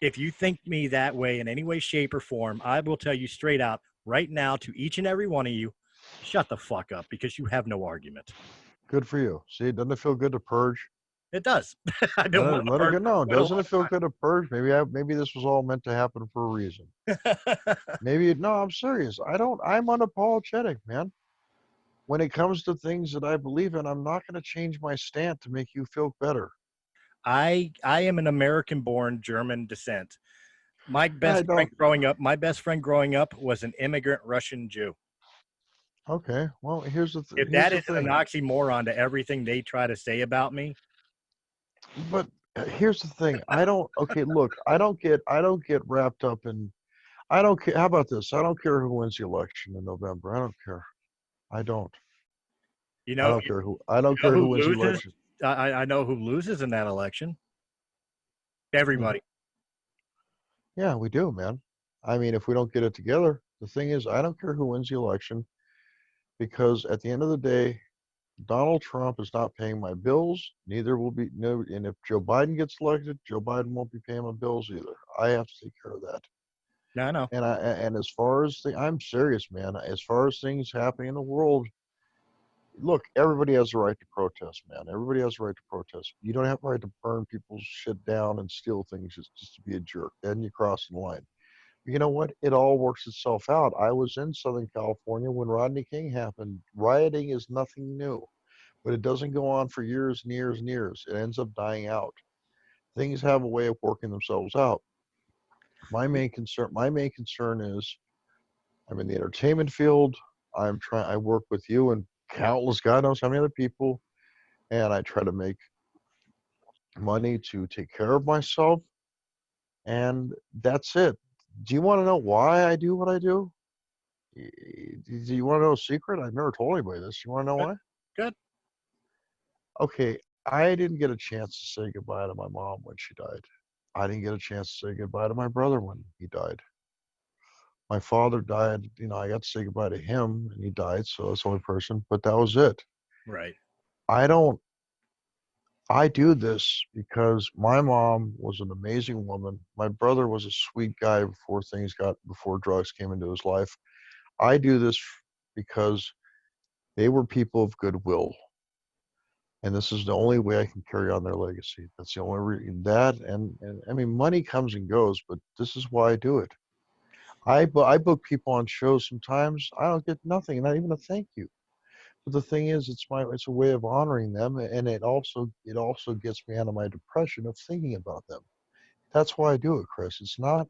S2: If you think me that way in any way, shape, or form, I will tell you straight out right now to each and every one of you, Shut the fuck up, because you have no argument.
S3: Good for you. See, doesn't it feel good to purge?
S2: It does. I've been wanting to
S3: Let it
S2: purge
S3: go.
S2: for
S3: No,
S2: quite a
S3: doesn't
S2: long
S3: it feel good to purge? Maybe this was all meant to happen for a reason.
S2: time.
S3: Maybe no, I'm serious. I'm unapologetic, man. When it comes to things that I believe in, I'm not going to change my stand to make you feel better.
S2: I am an American-born German descent. My
S3: I
S2: best friend
S3: don't.
S2: growing up was an immigrant Russian Jew.
S3: Okay, well,
S2: If
S3: here's
S2: that
S3: the
S2: isn't an
S3: thing.
S2: oxymoron to everything they try to say about me,
S3: But here's the thing. I don't. Okay, look. I don't get wrapped up in. I don't care. How about this? I don't care who wins the election in November. I don't care. I don't.
S2: you
S3: I
S2: know,
S3: don't care who. I don't
S2: know
S3: care
S2: who
S3: who wins the
S2: loses.
S3: election.
S2: I know who loses in that election.
S3: Hmm.
S2: Everybody.
S3: Yeah, we do, man. I mean, if we don't get it together, the thing is, I don't care who wins the election because at the end of the day, Donald Trump is not paying my bills. Neither will be no. And if Joe Biden gets elected, Joe Biden won't be paying my bills either. I have to take care of that.
S2: No, I know.
S3: And as far as I'm serious, man. As far as things happening in the world, look, everybody has a right to protest, man. Everybody has a right to protest. You don't have a right to burn people's shit down and steal things just to be a jerk. Then you cross the line. You know what? It all works itself out. I was in Southern California when Rodney King happened. Rioting is nothing new, but it doesn't go on for years and years and years. It ends up dying out. Things have a way of working themselves out. My main concern is I'm in the entertainment field. I work with you and countless God knows how many other people, and I try to make money to take care of myself, and that's it. Do you want to know why I do what I do? Do you want to know a secret? I've never told anybody this. You want to know
S2: Good.
S3: why?
S2: Good.
S3: Okay, I didn't get a chance to say goodbye to my mom when she died. I didn't get a chance to say goodbye to my brother when he died. My father died, I got to say goodbye to him and he died, so that's the only person, but that was it.
S2: Right.
S3: I don't, I do this because my mom was an amazing woman. My brother was a sweet guy before drugs came into his life. I do this because they were people of goodwill. And this is the only way I can carry on their legacy. That's the only reason that, and I mean, money comes and goes, but this is why I do it. I book people on shows sometimes. I don't get nothing, not even a thank you. But the thing is, it's a way of honoring them, and it also gets me out of my depression of thinking about them. That's why I do it, Chris. It's not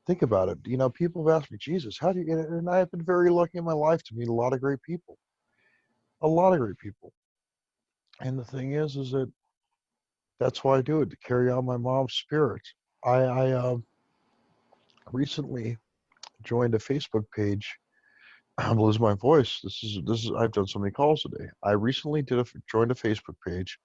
S3: think about it. People have asked me, Jesus, how do you get it? And I have been very lucky in my life to meet a lot of great people, a lot of great people. And the thing is that that's why I do it to carry on my mom's spirit. I recently joined a Facebook page. I'm losing my voice. This is. I've done so many calls today. I recently joined a Facebook page,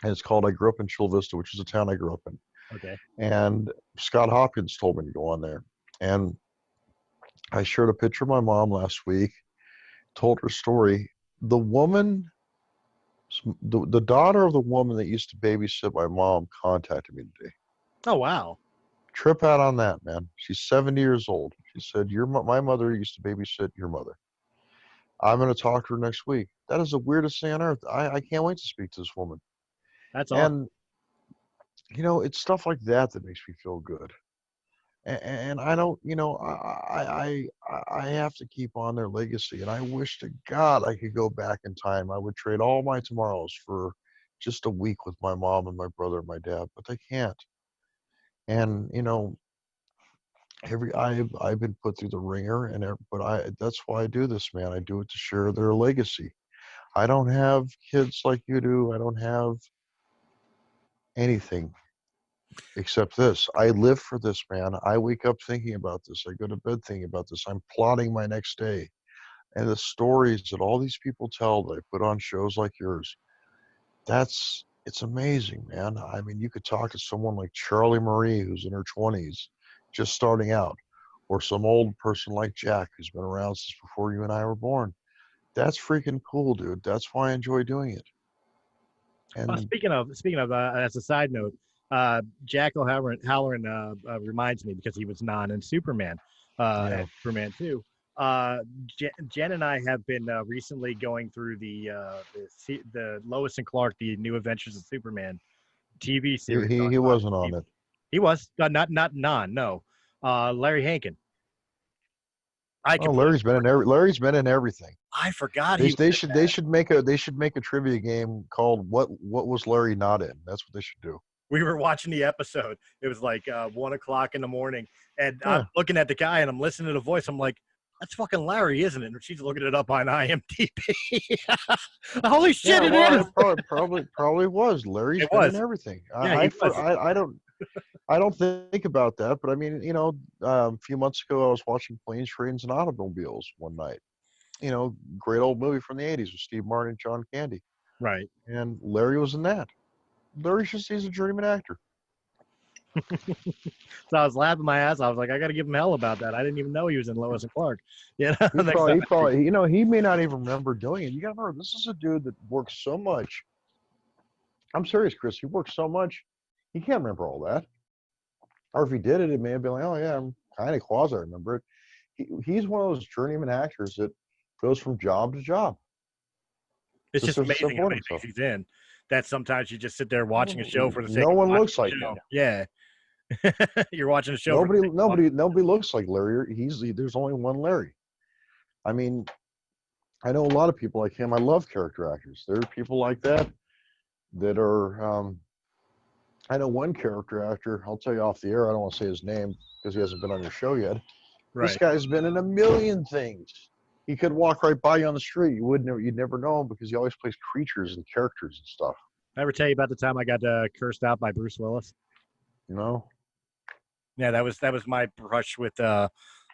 S3: and it's called "I Grew Up in Chula Vista," which is a town I grew up in.
S2: Okay.
S3: And Scott Hopkins told me to go on there, and I shared a picture of my mom last week. Told her story. The woman, the daughter of the woman that used to babysit my mom, contacted me today.
S2: Oh, wow.
S3: Trip out on that, man. She's 70 years old. She said, my mother used to babysit your mother. I'm going to talk to her next week. That is the weirdest thing on earth. I can't wait to speak to this woman.
S2: That's awesome.
S3: And, it's stuff like that makes me feel good. And I don't, I have to keep on their legacy. And I wish to God I could go back in time. I would trade all my tomorrows for just a week with my mom and my brother and my dad, but I can't. And, I've been put through the ringer but that's why I do this, man. I do it to share their legacy. I don't have kids like you do. I don't have anything except this. I live for this, man. I wake up thinking about this. I go to bed thinking about this. I'm plotting my next day. And the stories that all these people tell that I put on shows like yours, it's amazing, man. I mean, you could talk to someone like Charlie Marie, who's in her 20s, just starting out, or some old person like Jack, who's been around since before you and I were born. That's freaking cool, dude. That's why I enjoy doing it. And
S2: As a side note, Jack O'Halloran reminds me, because he was Non and Superman,
S3: yeah,
S2: and Superman too. Jen and I have been recently going through the Lois and Clark, the New Adventures of Superman TV
S3: He
S2: series.
S3: he, he wasn't on it.
S2: He was not non no. Larry Hankin.
S3: Oh, Larry's been in everything.
S2: I forgot
S3: They,
S2: he was
S3: they
S2: in
S3: should
S2: that.
S3: they should make a trivia game called what was Larry not in? That's what they should do.
S2: We were watching the episode. It was like 1:00 in the morning, and
S3: Yeah.
S2: I'm looking at the guy and I'm listening to the voice. I'm like, "That's fucking Larry, isn't it?" And she's looking it up on IMDb. Holy shit!
S3: Yeah,
S2: It
S3: well,
S2: is.
S3: it probably was. Larry's
S2: It
S3: been
S2: was.
S3: in everything.
S2: Yeah, he was.
S3: I don't think about that, but I mean, a few months ago I was watching Planes, Trains, and Automobiles one night. Great old movie from the '80s with Steve Martin and John Candy,
S2: Right.
S3: and Larry was in that. He's a journeyman actor.
S2: So I was laughing my ass. I was like, I got to give him hell about that. I didn't even know he was in Lois and Clark. Yeah.
S3: He probably, he may not even remember doing it. You got to remember, this is a dude that works so much. I'm serious, Chris. He works so much, he can't remember all that. Or if he did it, it may have been like, oh yeah, I'm kind of quasi remember it. He's one of those journeyman actors that goes from job to job.
S2: It's just amazing how many things he's in. That sometimes you just sit there watching a show for the sake.
S3: No
S2: of
S3: one
S2: watching
S3: looks like
S2: the show.
S3: him.
S2: Yeah. You're watching a show.
S3: Nobody looks like Larry. There's only one Larry. I mean, I know a lot of people like him. I love character actors. There are people like that are. I know one character actor. I'll tell you off the air. I don't want to say his name because he hasn't been on your show yet.
S2: Right.
S3: This guy's been in a million things. He could walk right by you on the street. You'd never know him because he always plays creatures and characters and stuff.
S2: I ever tell you about the time I got cursed out by Bruce Willis?
S3: No.
S2: Yeah, that was my brush with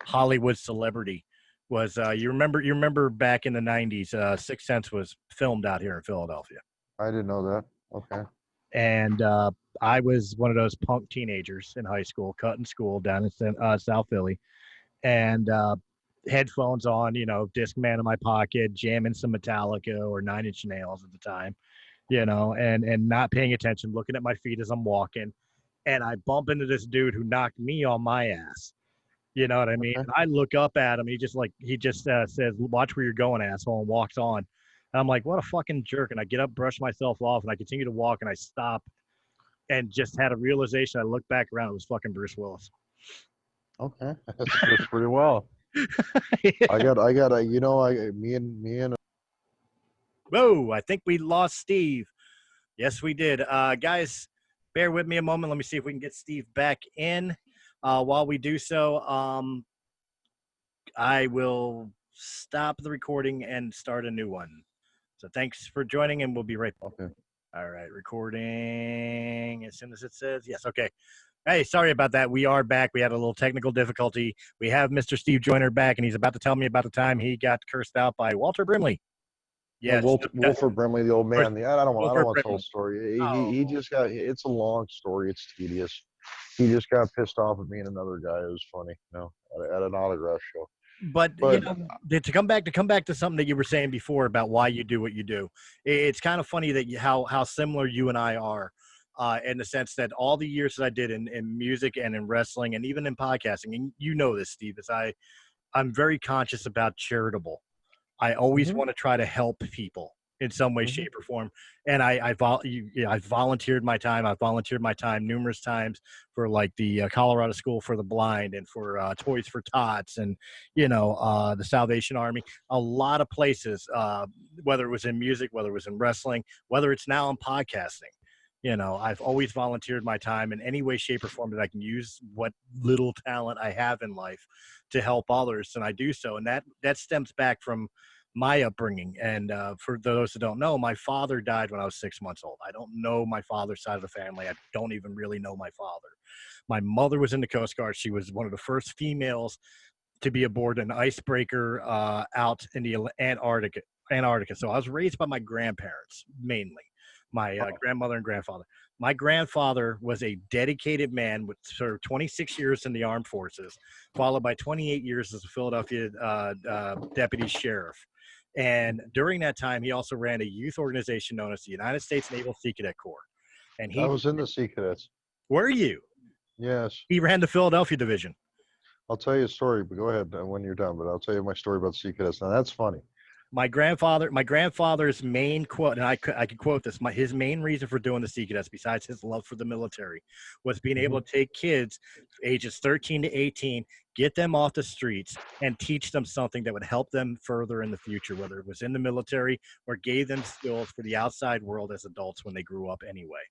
S2: Hollywood celebrity. Was you remember back in the '90s, Sixth Sense was filmed out here in Philadelphia.
S3: I didn't know that. Okay.
S2: And I was one of those punk teenagers in high school, cutting school down in South Philly, and headphones on, Discman in my pocket, jamming some Metallica or Nine Inch Nails at the time, and not paying attention, looking at my feet as I'm walking. And I bump into this dude who knocked me on my ass. You know what I mean?
S3: Okay.
S2: And I look up at him. He just says, "Watch where you're going, asshole," and walks on. And I'm like, what a fucking jerk. And I get up, brush myself off, and I continue to walk, and I stop and just had a realization. I looked back around. It was fucking Bruce Willis.
S3: Okay. That's pretty well. Me and
S2: Whoa, I think we lost Steve. Yes, we did. Guys, bear with me a moment. Let me see if we can get Steve back in. While we do so, I will stop the recording and start a new one. So thanks for joining, and we'll be right back.
S3: Okay.
S2: All right, recording as soon as it says yes. Okay. Hey, sorry about that. We are back. We had a little technical difficulty. We have Mr. Steve Joyner back, and he's about to tell me about the time he got cursed out by Walter Brimley.
S3: Yes, Wilford Brimley, the old man. I don't want to tell the story. He just got. It's a long story. It's tedious. He just got pissed off at me and another guy. It was funny, at an autograph show.
S2: But to come back to something that you were saying before about why you do what you do, it's kind of funny that how similar you and I are, in the sense that all the years that I did in music and in wrestling and even in podcasting, and you know this, Steve, is I'm very conscious about charitable. I always want to try to help people in some way, shape, or form. And I've volunteered my time. I've volunteered my time numerous times for like the Colorado School for the Blind and for Toys for Tots and, the Salvation Army, a lot of places, whether it was in music, whether it was in wrestling, whether it's now in podcasting. I've always volunteered my time in any way, shape, or form that I can use what little talent I have in life to help others. And I do so. And that stems back from my upbringing. And for those who don't know, my father died when I was 6 months old. I don't know my father's side of the family. I don't even really know my father. My mother was in the Coast Guard. She was one of the first females to be aboard an icebreaker out in the Antarctica. So I was raised by my grandparents, mainly my grandmother and grandfather. My grandfather was a dedicated man with served 26 years in the armed forces, followed by 28 years as a Philadelphia deputy sheriff. And during that time, he also ran a youth organization known as the United States Naval Sea Cadet Corps. And
S3: I was in the Sea Cadets.
S2: Were you?
S3: Yes.
S2: He ran the Philadelphia division.
S3: I'll tell you a story, but go ahead when you're done. But I'll tell you my story about sea cadets. Now that's funny.
S2: My grandfather's main quote, and I could quote this. His main reason for doing the Sea Cadets, besides his love for the military, was being able to take kids ages 13 to 18, get them off the streets, and teach them something that would help them further in the future, whether it was in the military or gave them skills for the outside world as adults when they grew up anyway.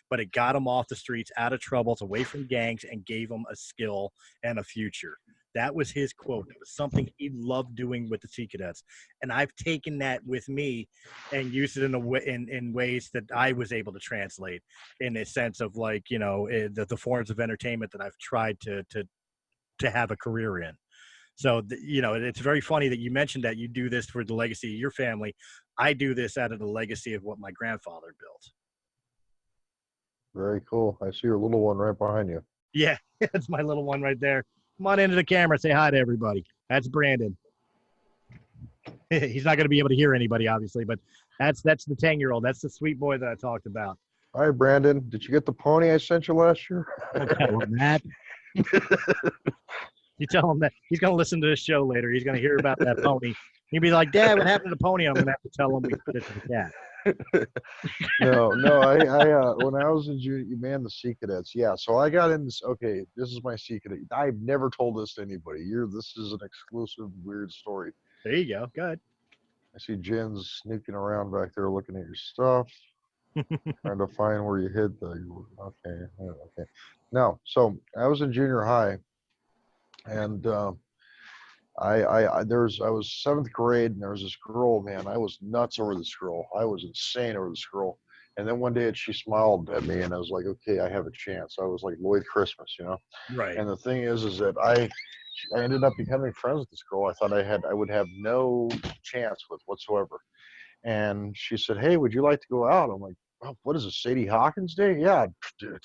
S2: But it got them off the streets, out of troubles, away from gangs, and gave them a skill and a future. That was his quote. It was something he loved doing with the Sea Cadets, and I've taken that with me and used it in ways that I was able to translate, in a sense of like, the forms of entertainment that I've tried to have a career in. So it's very funny that you mentioned that you do this for the legacy of your family. I do this out of the legacy of what my grandfather built.
S3: Very cool. I see your little one right behind you.
S2: Yeah, that's my little one right there. Come on into the camera. Say hi to everybody. That's Brandon. He's not going to be able to hear anybody, obviously, but that's the 10-year-old. That's the sweet boy that I talked about.
S3: Hi, Brandon. Did you get the pony I sent you last year?
S2: Don't tell him that. You tell him that. He's going to listen to this show later. He's going to hear about that pony. He'll be like, Dad, what happened to the pony? I'm going to have to tell him we put it to the cat.
S3: No, I when I was in junior, man, the Sea Cadets. Yeah, so I got in this. Okay, this is my Sea Cadet. I've never told this to anybody. This is an exclusive weird story.
S2: There you go. Good.
S3: I see Jen's sneaking around back there looking at your stuff, trying to find where you hid the. Okay. Now, so I was in junior high, and I was seventh grade, and there was this girl. Man, I was nuts over this girl. I was insane over this girl. And then one day she smiled at me, and I was like, okay, I have a chance. I was like Lloyd Christmas,
S2: Right.
S3: And the thing is that I ended up becoming friends with this girl. I thought I would have no chance with whatsoever. And she said, hey, would you like to go out? I'm like, oh, what is this, Sadie Hawkins Day? Yeah.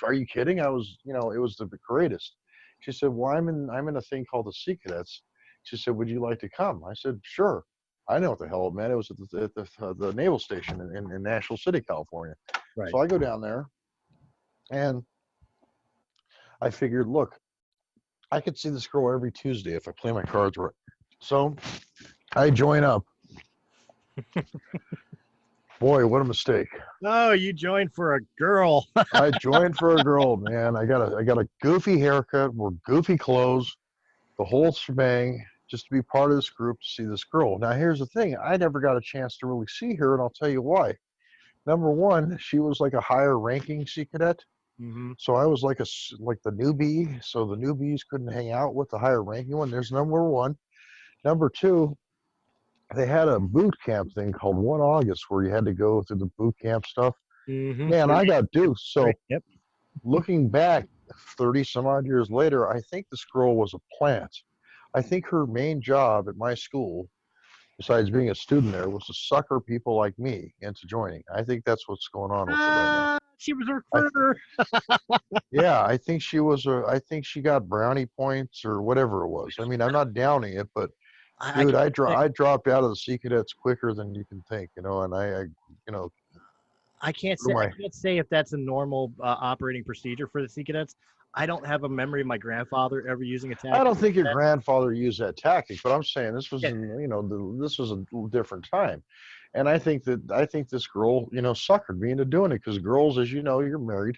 S3: Are you kidding? I was, it was the greatest. She said, well, I'm in a thing called the Sea Cadets. She said, would you like to come? I said, sure. I know what the hell it meant. It was at the naval station in National City, California.
S2: Right.
S3: So I go down there, and I figured, look, I could see this girl every Tuesday if I play my cards right. So I join up. Boy, what a mistake.
S2: No, you joined for a girl.
S3: I joined for a girl, man. I got a goofy haircut, wore goofy clothes, the whole shebang, just to be part of this group to see this girl. Now, here's the thing. I never got a chance to really see her, and I'll tell you why. Number one, she was like a higher ranking Sea Cadet.
S2: Mm-hmm.
S3: So I was like the newbie. So the newbies couldn't hang out with the higher ranking one. There's number one. Number two, they had a boot camp thing called 1 August where you had to go through the boot camp stuff.
S2: Mm-hmm.
S3: Man, I got duped. So
S2: Yep.
S3: Looking back 30 some odd years later, I think this girl was a plant. I think her main job at my school, besides being a student there, was to sucker people like me into joining. I think that's what's going on with her right now.
S2: She was a recruiter.
S3: Yeah, I think she got brownie points or whatever it was. I mean, I'm not downing it, but dude, I dropped out of the Sea Cadets quicker than you can think, and
S2: I can't say if that's a normal operating procedure for the Sea Cadets. I don't have a memory of my grandfather ever using a tactic.
S3: I don't think your grandfather used that tactic, but I'm saying this was this was a different time. And I think this girl, suckered me into doing it, because girls, as you know, you're married,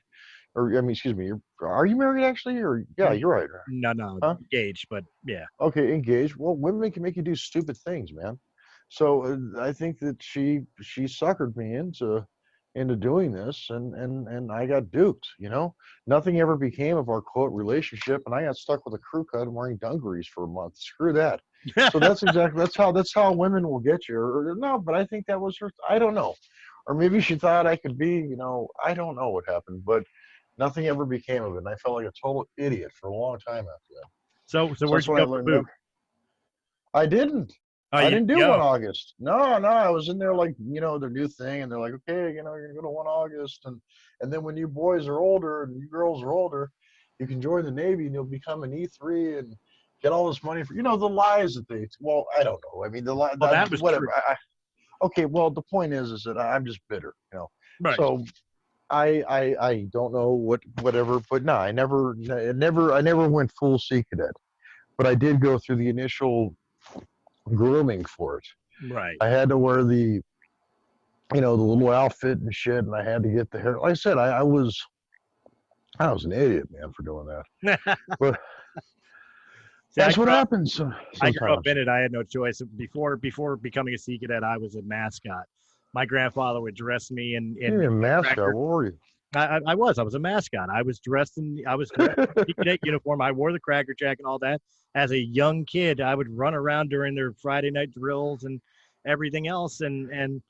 S3: excuse me, are you married actually? Or yeah, you're right.
S2: No, huh? Engaged, but yeah.
S3: Okay, engaged. Well, women can make you do stupid things, man. So I think that she suckered me into doing this, and I got duped. Nothing ever became of our quote relationship, and I got stuck with a crew cut and wearing dungarees for a month. Screw that. So that's how women will get you. Or no, but I think that was her. I don't know, or maybe she thought I could be. I don't know what happened, but nothing ever became of it. And I felt like a total idiot for a long time after that.
S2: So where'd you go for boot?
S3: I didn't. I didn't do 1 August. No, I was in there like, their new thing, and they're like, okay, you're gonna go to 1 August, and then when you boys are older and you girls are older, you can join the Navy and you'll become an E3 and get all this money for the lies that they. Well, I don't know. I mean, the lie.
S2: Well, that was whatever.
S3: Okay, well, the point is that I'm just bitter,
S2: Right.
S3: So I don't know whatever, but no, I never went full Sea Cadet. but I did go through the initial grooming for it.
S2: Right.
S3: I had to wear the, the little outfit and shit, and I had to get the hair. Like I said, I was an idiot, man, for doing that. But
S2: See,
S3: that's what happens
S2: I grew up
S3: sometimes.
S2: in it. I had no choice. Before becoming a Sea Cadet, I was a mascot. My grandfather would dress me
S3: You're a
S2: in
S3: mascot.
S2: cracker.
S3: What were you?
S2: I was. I was a mascot. I was dressed in Sea Cadet uniform. I wore the Cracker Jack and all that. As a young kid, I would run around during their Friday night drills and everything else, and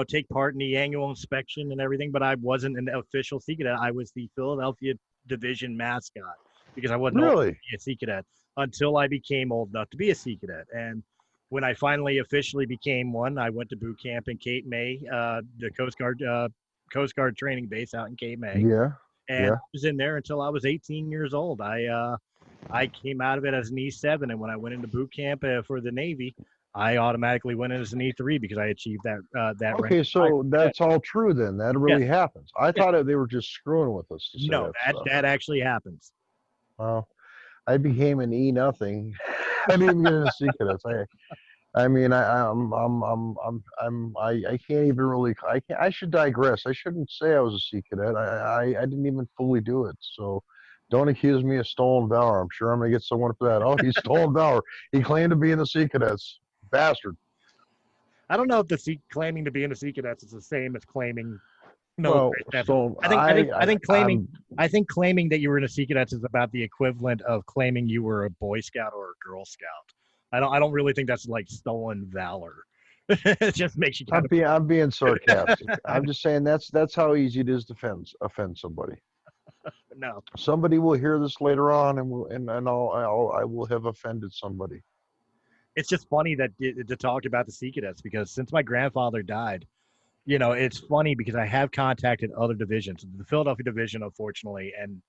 S2: take part in the annual inspection and everything. But I wasn't an official Sea Cadet. I was the Philadelphia Division mascot because I wasn't old enough to
S3: Really?
S2: be a Sea Cadet until I became old enough to be a Sea Cadet. And when I finally officially became one, I went to boot camp in Cape May, the Coast Guard training base out in Cape May,
S3: Yeah.
S2: and I was in there until I was 18 years old. I came out of it as an E7, and when I went into boot camp for the Navy, I automatically went in as an E3 because I achieved that rank.
S3: Okay, so that's all true then. That
S2: Yeah,
S3: really happens. I
S2: yeah.
S3: thought they were just screwing with us to say
S2: No,
S3: that
S2: that
S3: stuff.
S2: that actually happens.
S3: Well, I became an E nothing. I didn't even get into Sea Cadets. I mean, I can't even really. I should digress. I shouldn't say I was a Sea Cadet. I didn't even fully do it. So, don't accuse me of stolen valor. I'm sure I'm gonna get someone for that. Oh, he's stolen valor. He claimed to be in the Sea Cadets. Bastard.
S2: I don't know if claiming to be in the Sea Cadets is the same as claiming
S3: Well,
S2: military status.
S3: stolen.
S2: I think claiming that you were in a Sea Cadets is about the equivalent of claiming you were a Boy Scout or a Girl Scout. I don't really think that's like stolen valor. It just makes you kind of.
S3: I'm being sarcastic. I'm just saying that's how easy it is to offend somebody.
S2: No.
S3: Somebody will hear this later on, and I will have offended somebody.
S2: It's just funny that to talk about the Sea Cadets because since my grandfather died, it's funny because I have contacted other divisions. The Philadelphia division, unfortunately, and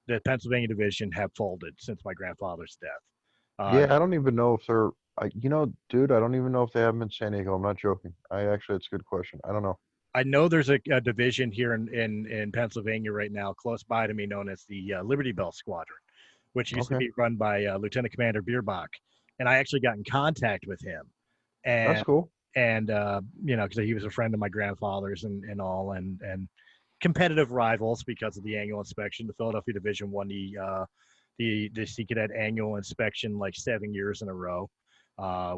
S2: the Pennsylvania division have folded since my grandfather's death.
S3: Yeah, I don't even know if they're. Dude, I don't even know if they have them in San Diego. I'm not joking. It's a good question. I don't know.
S2: I know there's a division here in Pennsylvania right now, close by to me, known as the Liberty Bell Squadron, which used to
S3: Okay,
S2: be run by Lieutenant Commander Bierbach. And I actually got in contact with him,
S3: that's
S2: and
S3: cool.
S2: because he was a friend of my grandfather's and all, and competitive rivals because of the annual inspection. The Philadelphia division won the Sea Cadet annual inspection like 7 years in a row.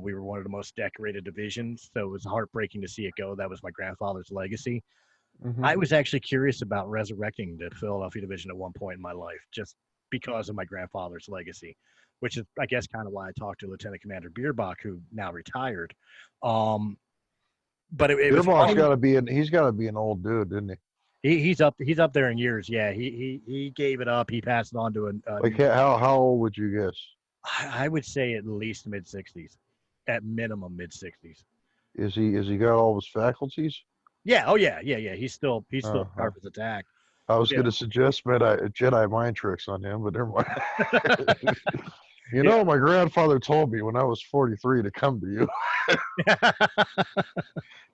S2: We were one of the most decorated divisions, so it was heartbreaking to see it go. That was my grandfather's legacy.
S3: Hmm.
S2: I was actually curious about resurrecting the Philadelphia division at one point in my life, just because of my grandfather's legacy, which is, I guess, kind of why I talked to Lieutenant Commander Bierbach, who now retired. But it was
S3: Bierbach's
S2: funny.
S3: got to be an. He's got to be an old dude, didn't he?
S2: He's up there in years. Yeah, he gave it up. He passed it on to a
S3: Like
S2: new.
S3: how old would you guess?
S2: I would say at least mid-60s, at minimum mid-60s.
S3: Is he got all of his faculties?
S2: Yeah. Oh yeah. Yeah. He's still
S3: Uh-huh.
S2: sharp as a tack.
S3: I was
S2: Yeah.
S3: going to suggest Jedi mind tricks on him, but never mind.
S2: Yeah.
S3: My grandfather told me when I was 43 to come to you.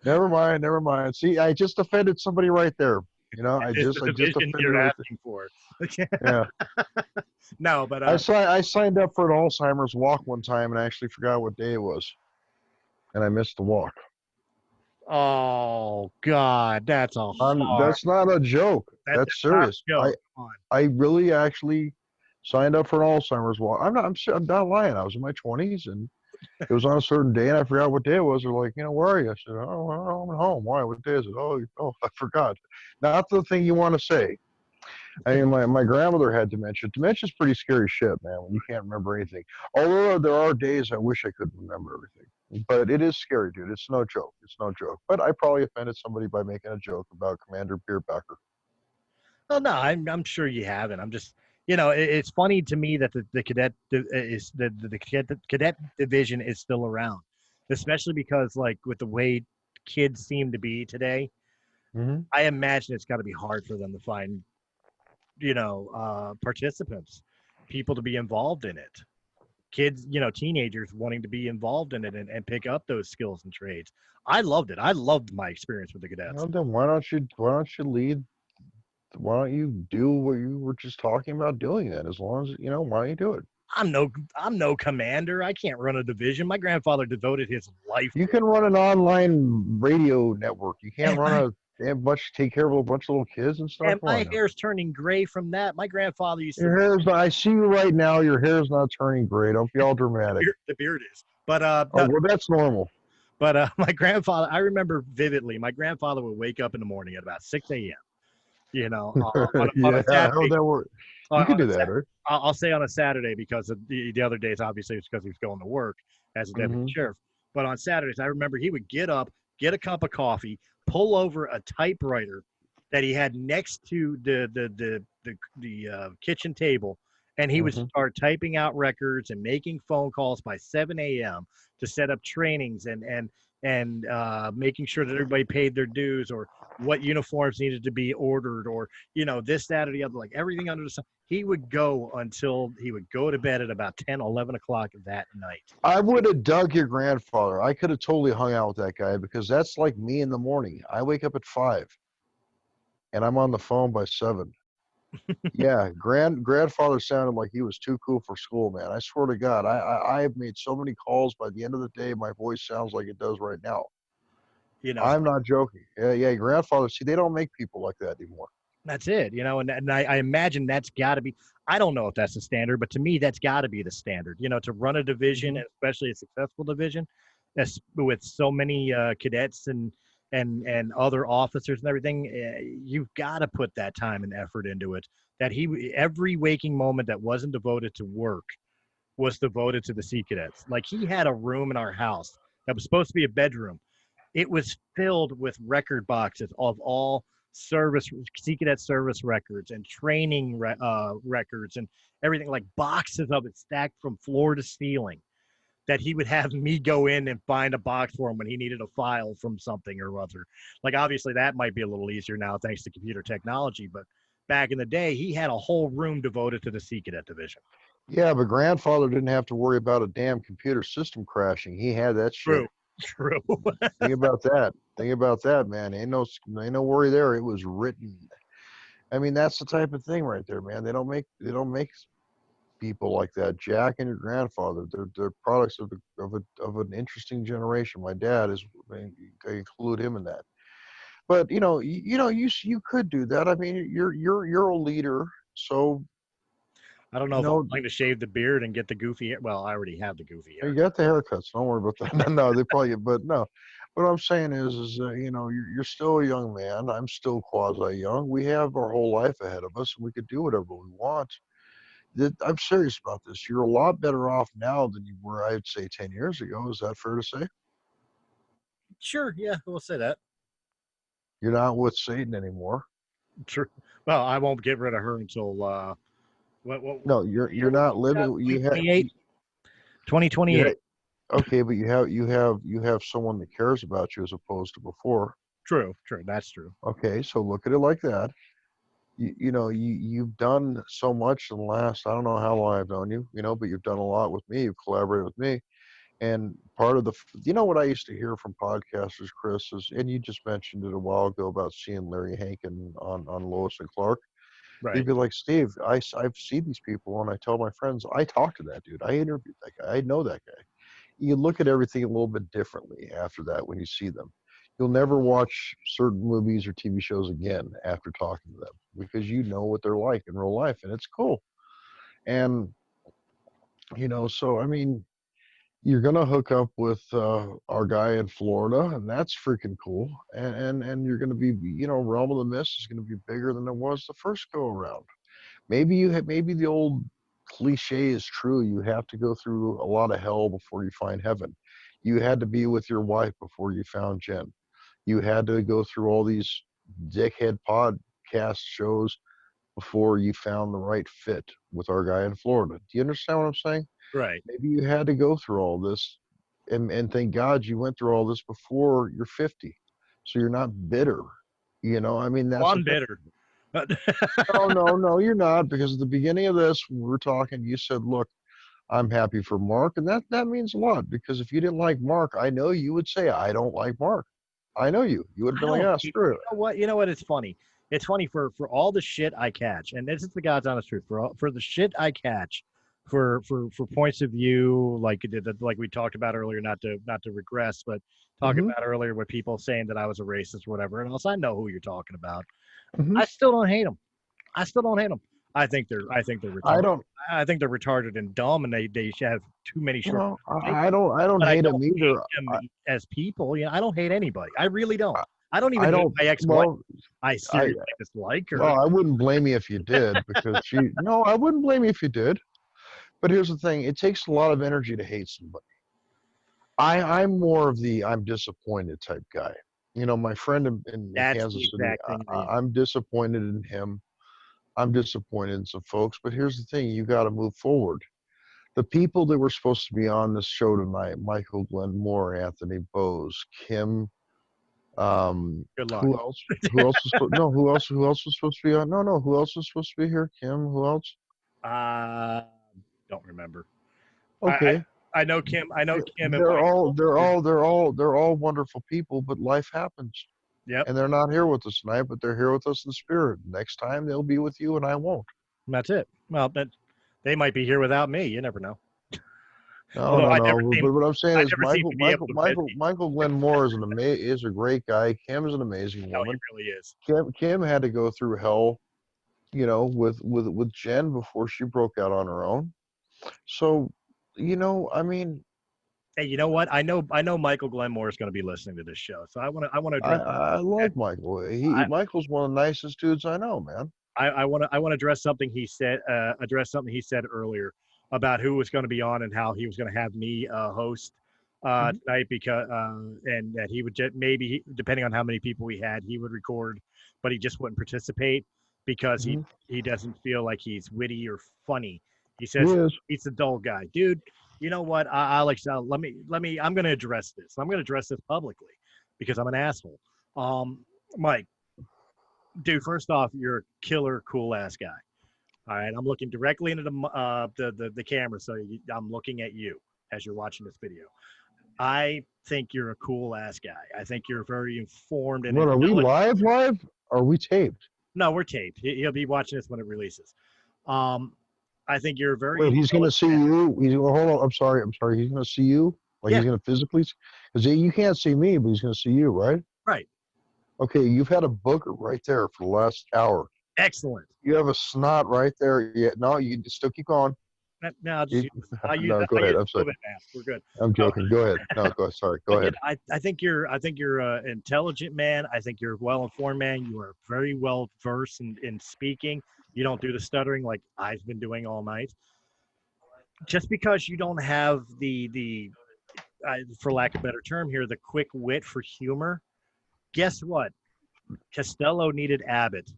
S3: Never mind, never mind. See, I just offended somebody right there. I
S2: It's
S3: just
S2: the division
S3: offended
S2: you're
S3: right
S2: asking for.
S3: there. Yeah.
S2: No, but
S3: I signed up for an Alzheimer's walk one time and I actually forgot what day it was, and I missed the walk.
S2: oh God, that's a hard.
S3: That's not a joke.
S2: That's
S3: That's
S2: not a
S3: serious.
S2: joke. Come on.
S3: I really actually signed up for an Alzheimer's walk. I'm not lying. I was in my 20s and it was on a certain day and I forgot what day it was. They're like, where are you? I said, oh, I'm at home. Why? What day is it? Oh, I forgot. Not the thing you want to say. I mean, my grandmother had dementia. Dementia's pretty scary shit, man, when you can't remember anything. Although there are days I wish I could remember everything. But it is scary, dude. It's no joke. It's no joke. But I probably offended somebody by making a joke about Commander Bierbacher.
S2: Well, no, I'm sure you haven't. I'm just, it's funny to me that the cadet is the cadet division is still around, especially because like with the way kids seem to be today,
S3: Mm-hmm.
S2: I imagine it's got to be hard for them to find, participants, people to be involved in it. Kids, teenagers wanting to be involved in it and pick up those skills and trades. I loved it. I loved my experience with the cadets.
S3: Well, then why don't you lead? Why don't you do what you were just talking about doing then? As long as why don't you do it?
S2: I'm no commander. I can't run a division. My grandfather devoted his life
S3: You
S2: to it.
S3: can run an online radio network. You can't run take care of a bunch of little kids and stuff.
S2: And
S3: Come on
S2: my
S3: now.
S2: hair's turning gray from that. My grandfather used to.
S3: Your hair's not, I see you right now. Your hair's not turning gray. Don't be all dramatic.
S2: The beard is. But
S3: Oh,
S2: no,
S3: well, that's normal.
S2: but my grandfather, I remember vividly. My grandfather would wake up in the morning at about 6 a.m. You know, on
S3: Yeah,
S2: a
S3: how would
S2: Saturday.
S3: that work? You
S2: On
S3: could
S2: a
S3: do that, right?
S2: I'll say on a Saturday because the other days, obviously, it's because he was going to work as a deputy
S3: Mm-hmm.
S2: sheriff. But on Saturdays, I remember he would get up, get a cup of coffee, pull over a typewriter that he had next to the kitchen table, and he would
S3: Mm-hmm.
S2: start typing out records and making phone calls by 7 a.m. to set up trainings and making sure that everybody paid their dues or what uniforms needed to be ordered or this, that, or the other, like everything under the sun. He would go until he would go to bed at about 10, 11 o'clock that night.
S3: I would have dug your grandfather. I could have totally hung out with that guy because that's like me in the morning. I wake up at 5 and I'm on the phone by 7. Yeah, grandfather sounded like he was too cool for school, man. I swear to God, I have made so many calls. By the end of the day, my voice sounds like it does right now. I'm not joking. Yeah, grandfather. See, they don't make people like that anymore.
S2: That's it, and I imagine that's got to be. I don't know if that's the standard, but to me, that's got to be the standard. To run a division,
S3: Mhm.
S2: especially a successful division, that's with so many cadets and other officers and everything. You've got to put that time and effort into it. That every waking moment that wasn't devoted to work was devoted to the Sea Cadets. Like he had a room in our house that was supposed to be a bedroom. It was filled with record boxes of all service Sea Cadet service records and training records and everything, like boxes of it stacked from floor to ceiling, that he would have me go in and find a box for him when he needed a file from something or other. Like obviously that might be a little easier now thanks to computer technology, but back in the day he had a whole room devoted to the Sea Cadet division.
S3: Yeah, but grandfather didn't have to worry about a damn computer system crashing. He had that shit.
S2: True.
S3: Think about that. Think about that, man. Ain't no worry there. It was written. I mean, that's the type of thing right there, man. They don't make people like that. Jack and your grandfather, they're products of an interesting generation. My dad is. I include him in that. But you could do that. I mean, you're a leader, so
S2: I don't know
S3: you
S2: if I'm
S3: know
S2: going to shave the beard and get the goofy hair. Well, I already have the goofy hair.
S3: you got the haircuts. Don't worry about that. No, they probably. But no, what I'm saying is you're still a young man. I'm still quasi young. We have our whole life ahead of us, and we could do whatever we want. I'm serious about this. You're a lot better off now than you were, I'd say, 10 years ago. Is that fair to say?
S2: Sure, yeah, we'll say that.
S3: You're not with Satan anymore.
S2: True. Well, I won't get rid of her until
S3: No, you're not living. You have
S2: 2028.
S3: okay, but you have someone that cares about you as opposed to before.
S2: True, that's true.
S3: Okay, so look at it like that. You've done so much in the last, I don't know how long I've known you, but you've done a lot with me. You've collaborated with me. And part of what I used to hear from podcasters, Chris, is, and you just mentioned it a while ago about seeing Larry Hankin on Lois and Clark. They'd
S2: Right.
S3: be like, Steve, I've seen these people, and I tell my friends, I talked to that dude. I interviewed that guy. I know that guy. You look at everything a little bit differently after that when you see them. You'll never watch certain movies or TV shows again after talking to them because you know what they're like in real life, and it's cool. And so I mean, you're gonna hook up with our guy in Florida, and that's freaking cool. And you're gonna be, Realm of the Mist is gonna be bigger than it was the first go around. Maybe the old cliche is true. You have to go through a lot of hell before you find heaven. You had to be with your wife before you found Jen. You had to go through all these dickhead podcast shows before you found the right fit with our guy in Florida. Do you understand what I'm saying?
S2: Right.
S3: Maybe you had to go through all this, and thank God you went through all this before you're 50, so you're not bitter. I mean,
S2: Well,
S3: that's the
S2: I'm
S3: thing.
S2: bitter.
S3: No, you're not, because at the beginning of this, when we were talking, you said, "Look, I'm happy for Mark," and that means a lot, because if you didn't like Mark, I know you would say, "I don't like Mark." I know you. You would have
S2: I
S3: been like,
S2: don't.
S3: "Ah, screw it."
S2: You know what? It's funny. It's funny for all the shit I catch, and this is the God's honest truth. For the shit I catch for points of view, like we talked about earlier, not to regress, but talking
S3: Mm-hmm.
S2: about earlier with people saying that I was a racist or whatever, and else I know who you're talking about.
S3: Mm-hmm.
S2: I still don't hate them. I still don't hate them. I think they're
S3: I
S2: retarded.
S3: don't.
S2: I think they're retarded and dumb, and they should have too many short.
S3: Well, I don't
S2: But I
S3: hate him
S2: don't hate
S3: either.
S2: them
S3: I,
S2: as people. You know, I don't hate anybody. I really don't. I don't even
S3: I
S2: hate
S3: don't.
S2: my ex-wife.
S3: Well,
S2: I
S3: I
S2: seriously dislike her.
S3: well, I wouldn't blame you if you did because she. No, I wouldn't blame you if you did. But here's the thing: it takes a lot of energy to hate somebody. I'm more of the I'm disappointed type guy. You know, my friend in
S2: That's the
S3: Kansas City,
S2: exact thing I am.
S3: I'm disappointed in him. I'm disappointed in some folks. But here's the thing: you got to move forward. The people that were supposed to be on this show tonight, Michael Glenn Moore, Anthony Bose, Kim,
S2: Good luck.
S3: who else? Who else was no? Who else was supposed to be on? No. Who else was supposed to be here? Kim. Who else?
S2: Uh, don't remember. I
S3: Okay.
S2: I know Kim. I know Kim and
S3: They're all
S2: Michael.
S3: they're all wonderful people, but life happens.
S2: Yep,
S3: And they're not here with us tonight, but they're here with us in spirit. Next time they'll be with you and I won't.
S2: that's it. Well, that they might be here without me. You never know.
S3: No,
S2: Although
S3: no, no. But what I'm saying
S2: I
S3: is
S2: never seem to be able to miss.
S3: Michael Glenn Moore is is a great guy. Kim is an amazing
S2: No, he
S3: woman.
S2: really is.
S3: Kim had to go through hell, you know, with Jen before she broke out on her own. So, you know, I mean,
S2: Hey, you know what? I know Michael Glenmore is going to be listening to this show, so I want to address.
S3: I like Michael. Michael's one of the nicest dudes I know, man.
S2: I want to address something he said. Address something he said earlier about who was going to be on and how he was going to have me host
S3: Mhm.
S2: tonight because and that he would just maybe depending on how many people we had, he would record, but he just wouldn't participate because
S3: Mhm.
S2: he doesn't feel like he's witty or funny. He
S3: He
S2: says
S3: is.
S2: he's a dull guy, dude. You know what, Alex? Let me. I'm going to address this. I'm going to address this publicly because I'm an asshole. Mike, dude, first off, you're a killer, cool ass guy. All right, I'm looking directly into the camera, so I'm looking at you as you're watching this video. I think you're a cool ass guy. I think you're very informed and
S3: What are we
S2: intelligent.
S3: live? Live? Are we taped?
S2: No, we're taped. He'll be watching this when it releases. Um, I think you're very
S3: Wait, he's gonna
S2: intelligent.
S3: see you. He's hold on. I'm sorry. I'm sorry. He's gonna see you. Like
S2: Yeah,
S3: he's gonna physically, because you can't see me, but he's gonna see you, right?
S2: right.
S3: Okay. You've had a booger right there for the last hour.
S2: Excellent.
S3: You have a snot right there. Yeah. No, you still keep going.
S2: Now I'll just
S3: You,
S2: use, I'll use,
S3: no, go
S2: I'll
S3: ahead.
S2: use
S3: I'm sorry.
S2: COVID mask. We're good.
S3: I'm
S2: No,
S3: joking. Go ahead. No, go. Sorry. Go
S2: but yeah,
S3: ahead.
S2: I think you're an intelligent man. I think you're a well informed man. You are very well versed in speaking. You don't do the stuttering like I've been doing all night. Just because you don't have the for lack of a better term here, the quick wit for humor. Guess what? Costello needed Abbott.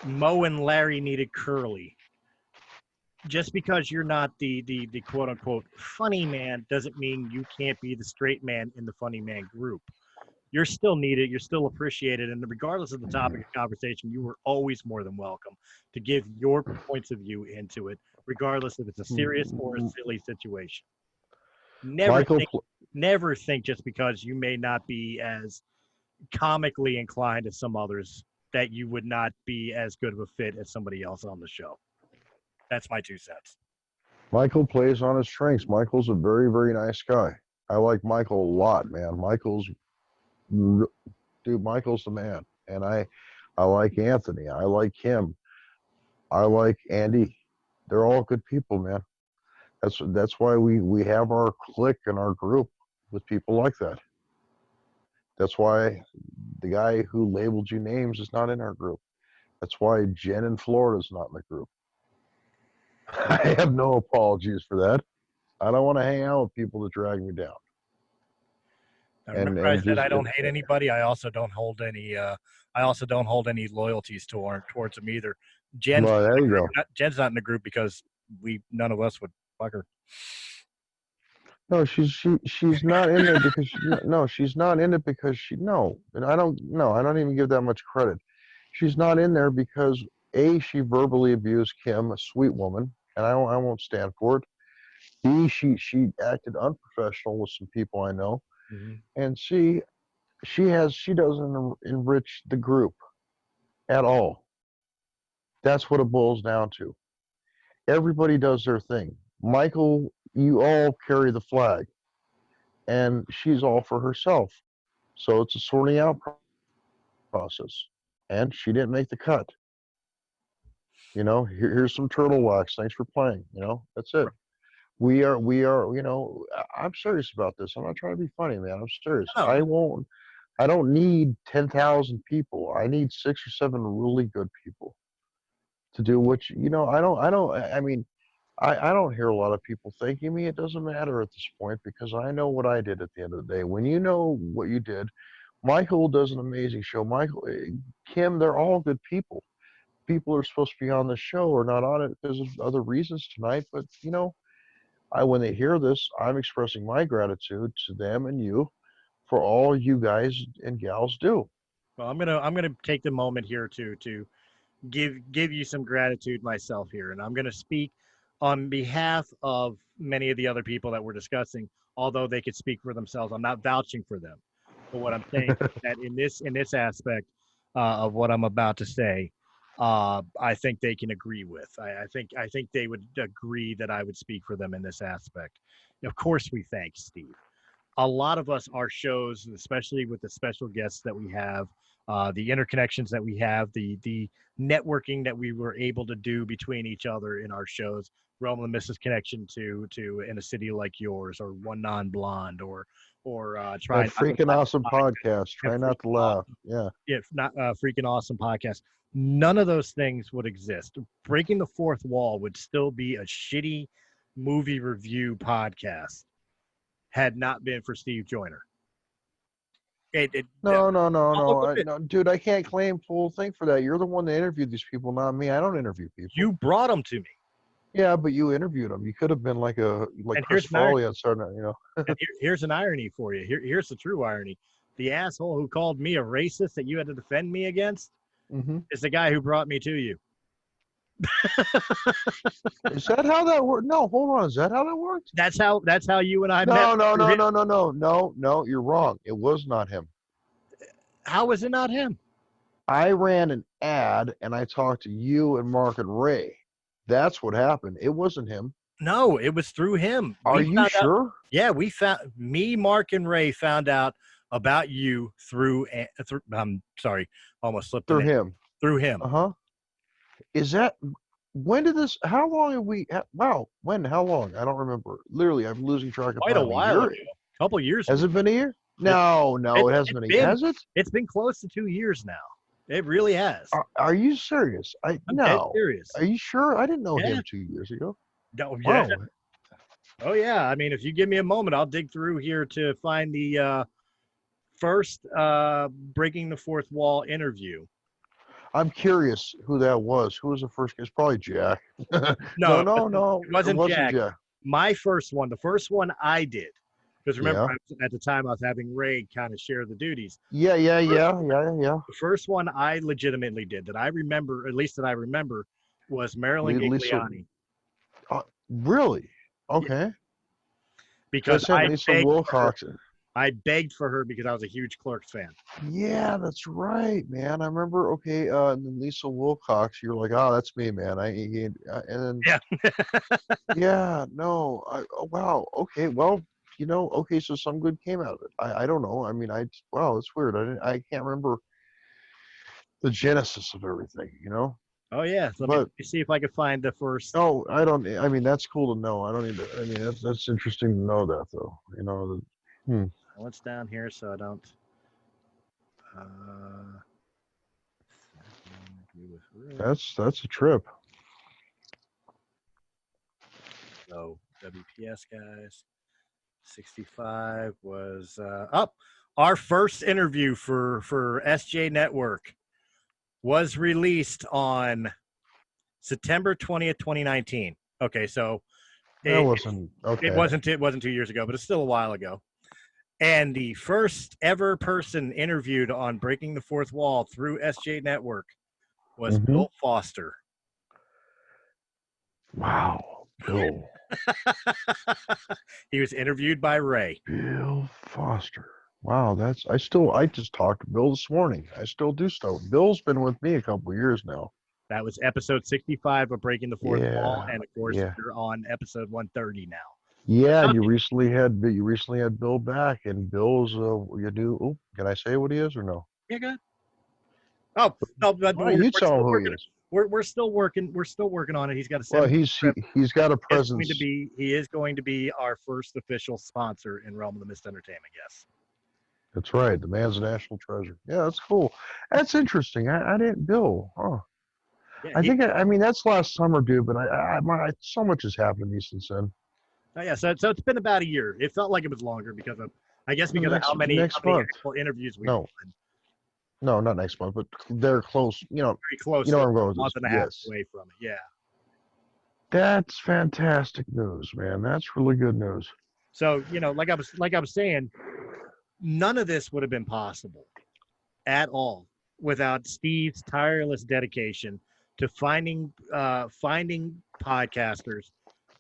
S2: Mo and Larry needed Curly. Just because you're not the quote unquote funny man doesn't mean you can't be the straight man in the funny man group. You're still needed, you're still appreciated, and regardless of the topic of conversation, you were always more than welcome to give your points of view into it, regardless if it's a serious or a silly situation. Never
S3: Michael.
S2: think never think just because you may not be as comically inclined as some others that you would not be as good of a fit as somebody else on the show. That's my 2 cents.
S3: Michael plays on his strengths. Michael's a very, very nice guy. I like Michael a lot, man. Dude, Michael's the man. And I like Anthony. I like him. I like Andy. They're all good people, man. That's why we have our clique and our group with people like that. That's why the guy who labeled you names is not in our group. That's why Jen in Florida is not in the group. I have no apologies for that. I don't want to hang out with people that drag me down.
S2: Now, remember, I
S3: And
S2: said
S3: just
S2: I don't hate anybody. I also don't hold any. I also don't hold any loyalties towards them either. Jen's
S3: well, there you go.
S2: Jen's not in the group because none of us would fuck her.
S3: No, she's not in there because no, she's not in it because and I don't even give that much credit. She's not in there because she verbally abused Kim, a sweet woman, and I won't stand for it. B, she acted unprofessional with some people I know,
S2: Mm-hmm.
S3: and she doesn't enrich the group at all. That's what it boils down to. everybody does their thing. Michael, you all carry the flag, and she's all for herself. So it's a sorting out process. And she didn't make the cut. Here's some turtle wax. Thanks for playing. That's it. We are, I'm serious about this. I'm not trying to be funny, man. I'm serious.
S2: No.
S3: I don't need 10,000 people. I need 6 or 7 really good people to do I don't hear a lot of people thanking me. It doesn't matter at this point because I know what I did at the end of the day. When you know what you did, Michael does an amazing show. Kim, they're all good people. People are supposed to be on the show or not on it because of other reasons tonight. But when they hear this, I'm expressing my gratitude to them and you for all you guys and gals do.
S2: Well, I'm gonna take the moment here to give you some gratitude myself here, and I'm gonna speak on behalf of many of the other people that we're discussing. Although they could speak for themselves, I'm not vouching for them. But what I'm saying is that in this aspect of what I'm about to say, I think they can agree with. I think they would agree that I would speak for them in this aspect. Of course, we thank Steve. A lot of us, our shows, especially with the special guests that we have, the interconnections that we have, the networking that we were able to do between each other in our shows, Realm of the Misses connection to in a city like yours, or One Non Blonde, or try
S3: that freaking awesome podcast. Try not to laugh. Yeah.
S2: If not freaking awesome podcast. None of those things would exist. Breaking the Fourth Wall would still be a shitty movie review podcast had not been for Steve Joyner.
S3: No, dude, I can't claim full thing for that. You're the one that interviewed these people, not me. I don't interview people.
S2: You brought them to me.
S3: Yeah, but you interviewed them. You could have been like Chris Farley on Saturday Night,
S2: And here's an irony for you. Here's the true irony. The asshole who called me a racist that you had to defend me against is the guy who brought me to you.
S3: Is that how that worked? No, hold on. Is that how that worked?
S2: That's how you and I
S3: met. No, you're wrong. It was not him.
S2: How was it not him?
S3: I ran an ad and I talked to you and Mark and Ray. That's what happened. It wasn't him.
S2: No, it was through him.
S3: Are you sure?
S2: Yeah, we found Mark and Ray found out about you through I'm sorry, almost slipped
S3: through him.
S2: Through him.
S3: Is that when did this? How long have we? Wow, when? How long? I don't remember. Literally, I'm losing track of
S2: quite
S3: time.
S2: A while ago. A couple years.
S3: Has it been a year? No, it hasn't been a year. Has it?
S2: It's been close to 2 years now. It really has.
S3: Are you serious? I'm
S2: serious.
S3: Are you sure? I didn't know him 2 years ago.
S2: No,
S3: wow.
S2: Yeah. Oh yeah. I mean, if you give me a moment, I'll dig through here to find the first Breaking the Fourth Wall interview.
S3: I'm curious who that was. Who was the first? It's probably Jack.
S2: No,
S3: it wasn't
S2: Jack. My first one, the first one I did. Because remember, at the time I was having Ray kind of share the duties.
S3: Yeah.
S2: The first one I legitimately did that I remember, at least that I remember, was Marilyn Gigliani.
S3: Really? Okay.
S2: Yeah. Because I begged for her because I was a huge Clerks fan.
S3: Yeah, that's right, man. I remember. Okay, and then Lisa Wilcox. You're like, oh, that's me, man. And then yeah, no. Wow. Okay. Well, okay. So some good came out of it. I don't know. I mean, wow, that's weird. I can't remember the genesis of everything.
S2: Oh yeah. Let me see if I can find the first.
S3: Oh, I don't. I mean, that's cool to know. I don't need to. I mean, that's interesting to know that though.
S2: What's down here so I don't
S3: that's a trip.
S2: So WPS guys 65 was our first interview for SJ Network was released on September 20th, 2019. Okay, so
S3: it wasn't
S2: 2 years ago, but it's still a while ago. And the first ever person interviewed on Breaking the Fourth Wall through SJ Network was Bill Foster.
S3: Wow, Bill.
S2: He was interviewed by Ray.
S3: Bill Foster. Wow, I just talked to Bill this morning. I still do stuff. Bill's been with me a couple of years now.
S2: That was episode 65 of Breaking the Fourth Wall,
S3: Yeah.
S2: and of course,
S3: Yeah.
S2: you're on episode 130 now.
S3: Yeah, and
S2: Okay.
S3: you recently had Bill back, and Bill's you do. Oh, can I say what he is or no?
S2: Yeah, go ahead. Oh no, but
S3: Why don't you tell him who he is?
S2: We're still working. We're still working on it. He's got to send.
S3: Well, he's got a presence.
S2: He is going to be our first official sponsor in Realm of the Mist Entertainment. Yes.
S3: That's right. The man's a national treasure. Yeah, that's cool. That's interesting. I didn't Bill. Huh.
S2: Yeah,
S3: I mean that's last summer, dude. But so much has happened to me since then.
S2: yeah. So it's been about a year. It felt like it was longer because of of how many actual interviews we've done.
S3: No, not next month, but they're close.
S2: Very close.
S3: You know where I'm going with
S2: a month
S3: this.
S2: and a half away from it. Yeah.
S3: That's fantastic news, man. That's really good news.
S2: So like I was saying, none of this would have been possible at all without Steve's tireless dedication to finding podcasters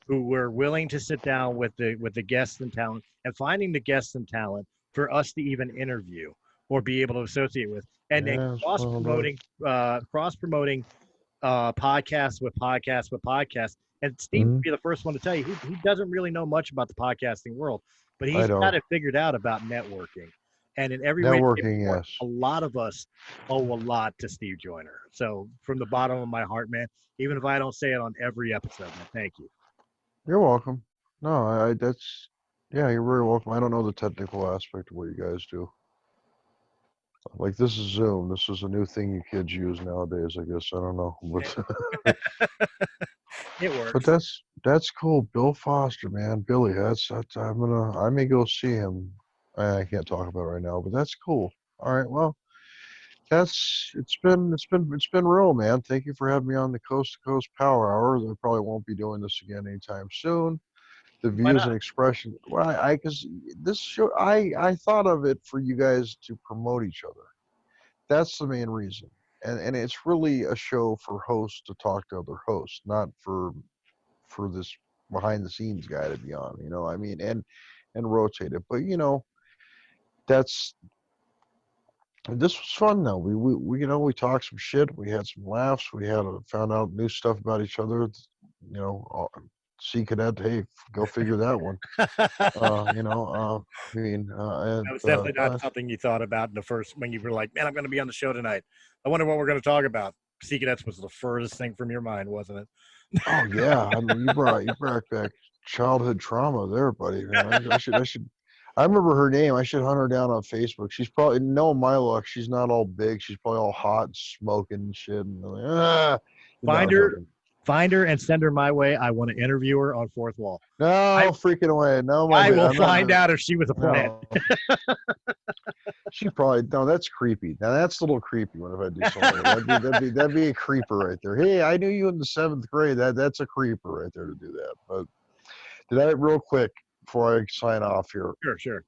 S2: who were willing to sit down with the guests and talent, and finding the guests and talent for us to even interview or be able to associate with, and then cross promoting podcasts with podcasts. And Steve would be the first one to tell you he doesn't really know much about the podcasting world, but he's got it figured out about networking. And in every way,
S3: yes.
S2: A lot of us owe a lot to Steve Joyner. So from the bottom of my heart, man, even if I don't say it on every episode, man, thank you.
S3: You're welcome. No, you're very welcome. I don't know the technical aspect of what you guys do. Like this is Zoom. This is a new thing you kids use nowadays, I guess. I don't know. But
S2: it works.
S3: But that's cool. Bill Foster, man. Billy, I may go see him. I can't talk about it right now, but that's cool. All right, well, it's been real, man. Thank you for having me on the Coast to Coast Power Hour. I probably won't be doing this again anytime soon. The views and expression. Well, because this show, I thought of it for you guys to promote each other. That's the main reason, and it's really a show for hosts to talk to other hosts, not for this behind the scenes guy to be on. I mean, and rotate it. But this was fun though. We talked some shit. We had some laughs. We found out new stuff about each other. Sea Cadet, hey, go figure that one. That
S2: was definitely not something you thought about in the first when you were like, man, I'm going to be on the show tonight. I wonder what we're going to talk about. Sea Cadets was the furthest thing from your mind, wasn't it?
S3: Oh yeah, I mean, you brought back childhood trauma there, buddy. I remember her name. I should hunt her down on Facebook. She's probably, knowing my luck, she's not all big. She's probably all hot and smoking and shit. And
S2: Find her and send her my way. I want to interview her on Fourth Wall.
S3: No, freaking away. No,
S2: I will find out if she was a plant.
S3: She probably that's creepy. Now that's a little creepy. What if I do something? That'd be a creeper right there. Hey, I knew you in the 7th grade. That's a creeper right there to do that. But did I real quick before I sign off here?
S2: Sure.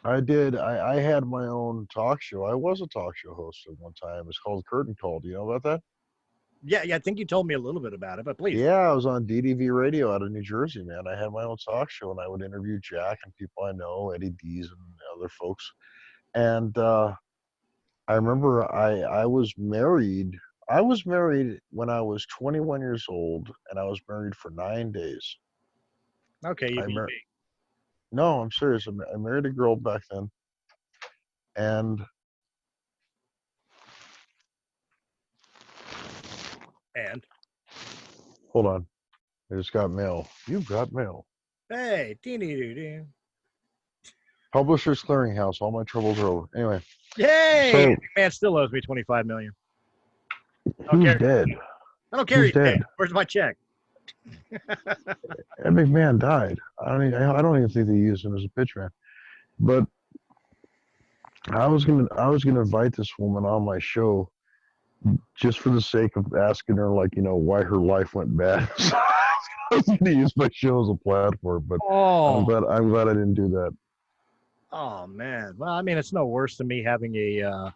S3: I did. I had my own talk show. I was a talk show host at one time. It's called Curtain Call. Do you know about that?
S2: Yeah, I think you told me a little bit about it, but please.
S3: Yeah, I was on DDV Radio out of New Jersey, man. I had my own talk show, and I would interview Jack and people I know, Eddie Dees and other folks. And I remember I was married. I was married when I was 21 years old, and I was married for 9 days.
S2: Okay, you beat me.
S3: No, I'm serious. I married a girl back then, and hold on, I just got mail. You've got mail.
S2: Hey, dee.
S3: Publishers Clearinghouse. All my troubles are over. Anyway.
S2: Yay! Man still owes me $25 million.
S3: Who's dead?
S2: I don't care. He's dead. Where's my check?
S3: That big man died. I don't even think they used him as a pitch man. But I was gonna invite this woman on my show just for the sake of asking her, why her life went bad. So I was gonna use my show as a platform, but I'm glad I didn't do that.
S2: Oh man. Well, I mean, it's no worse than me having a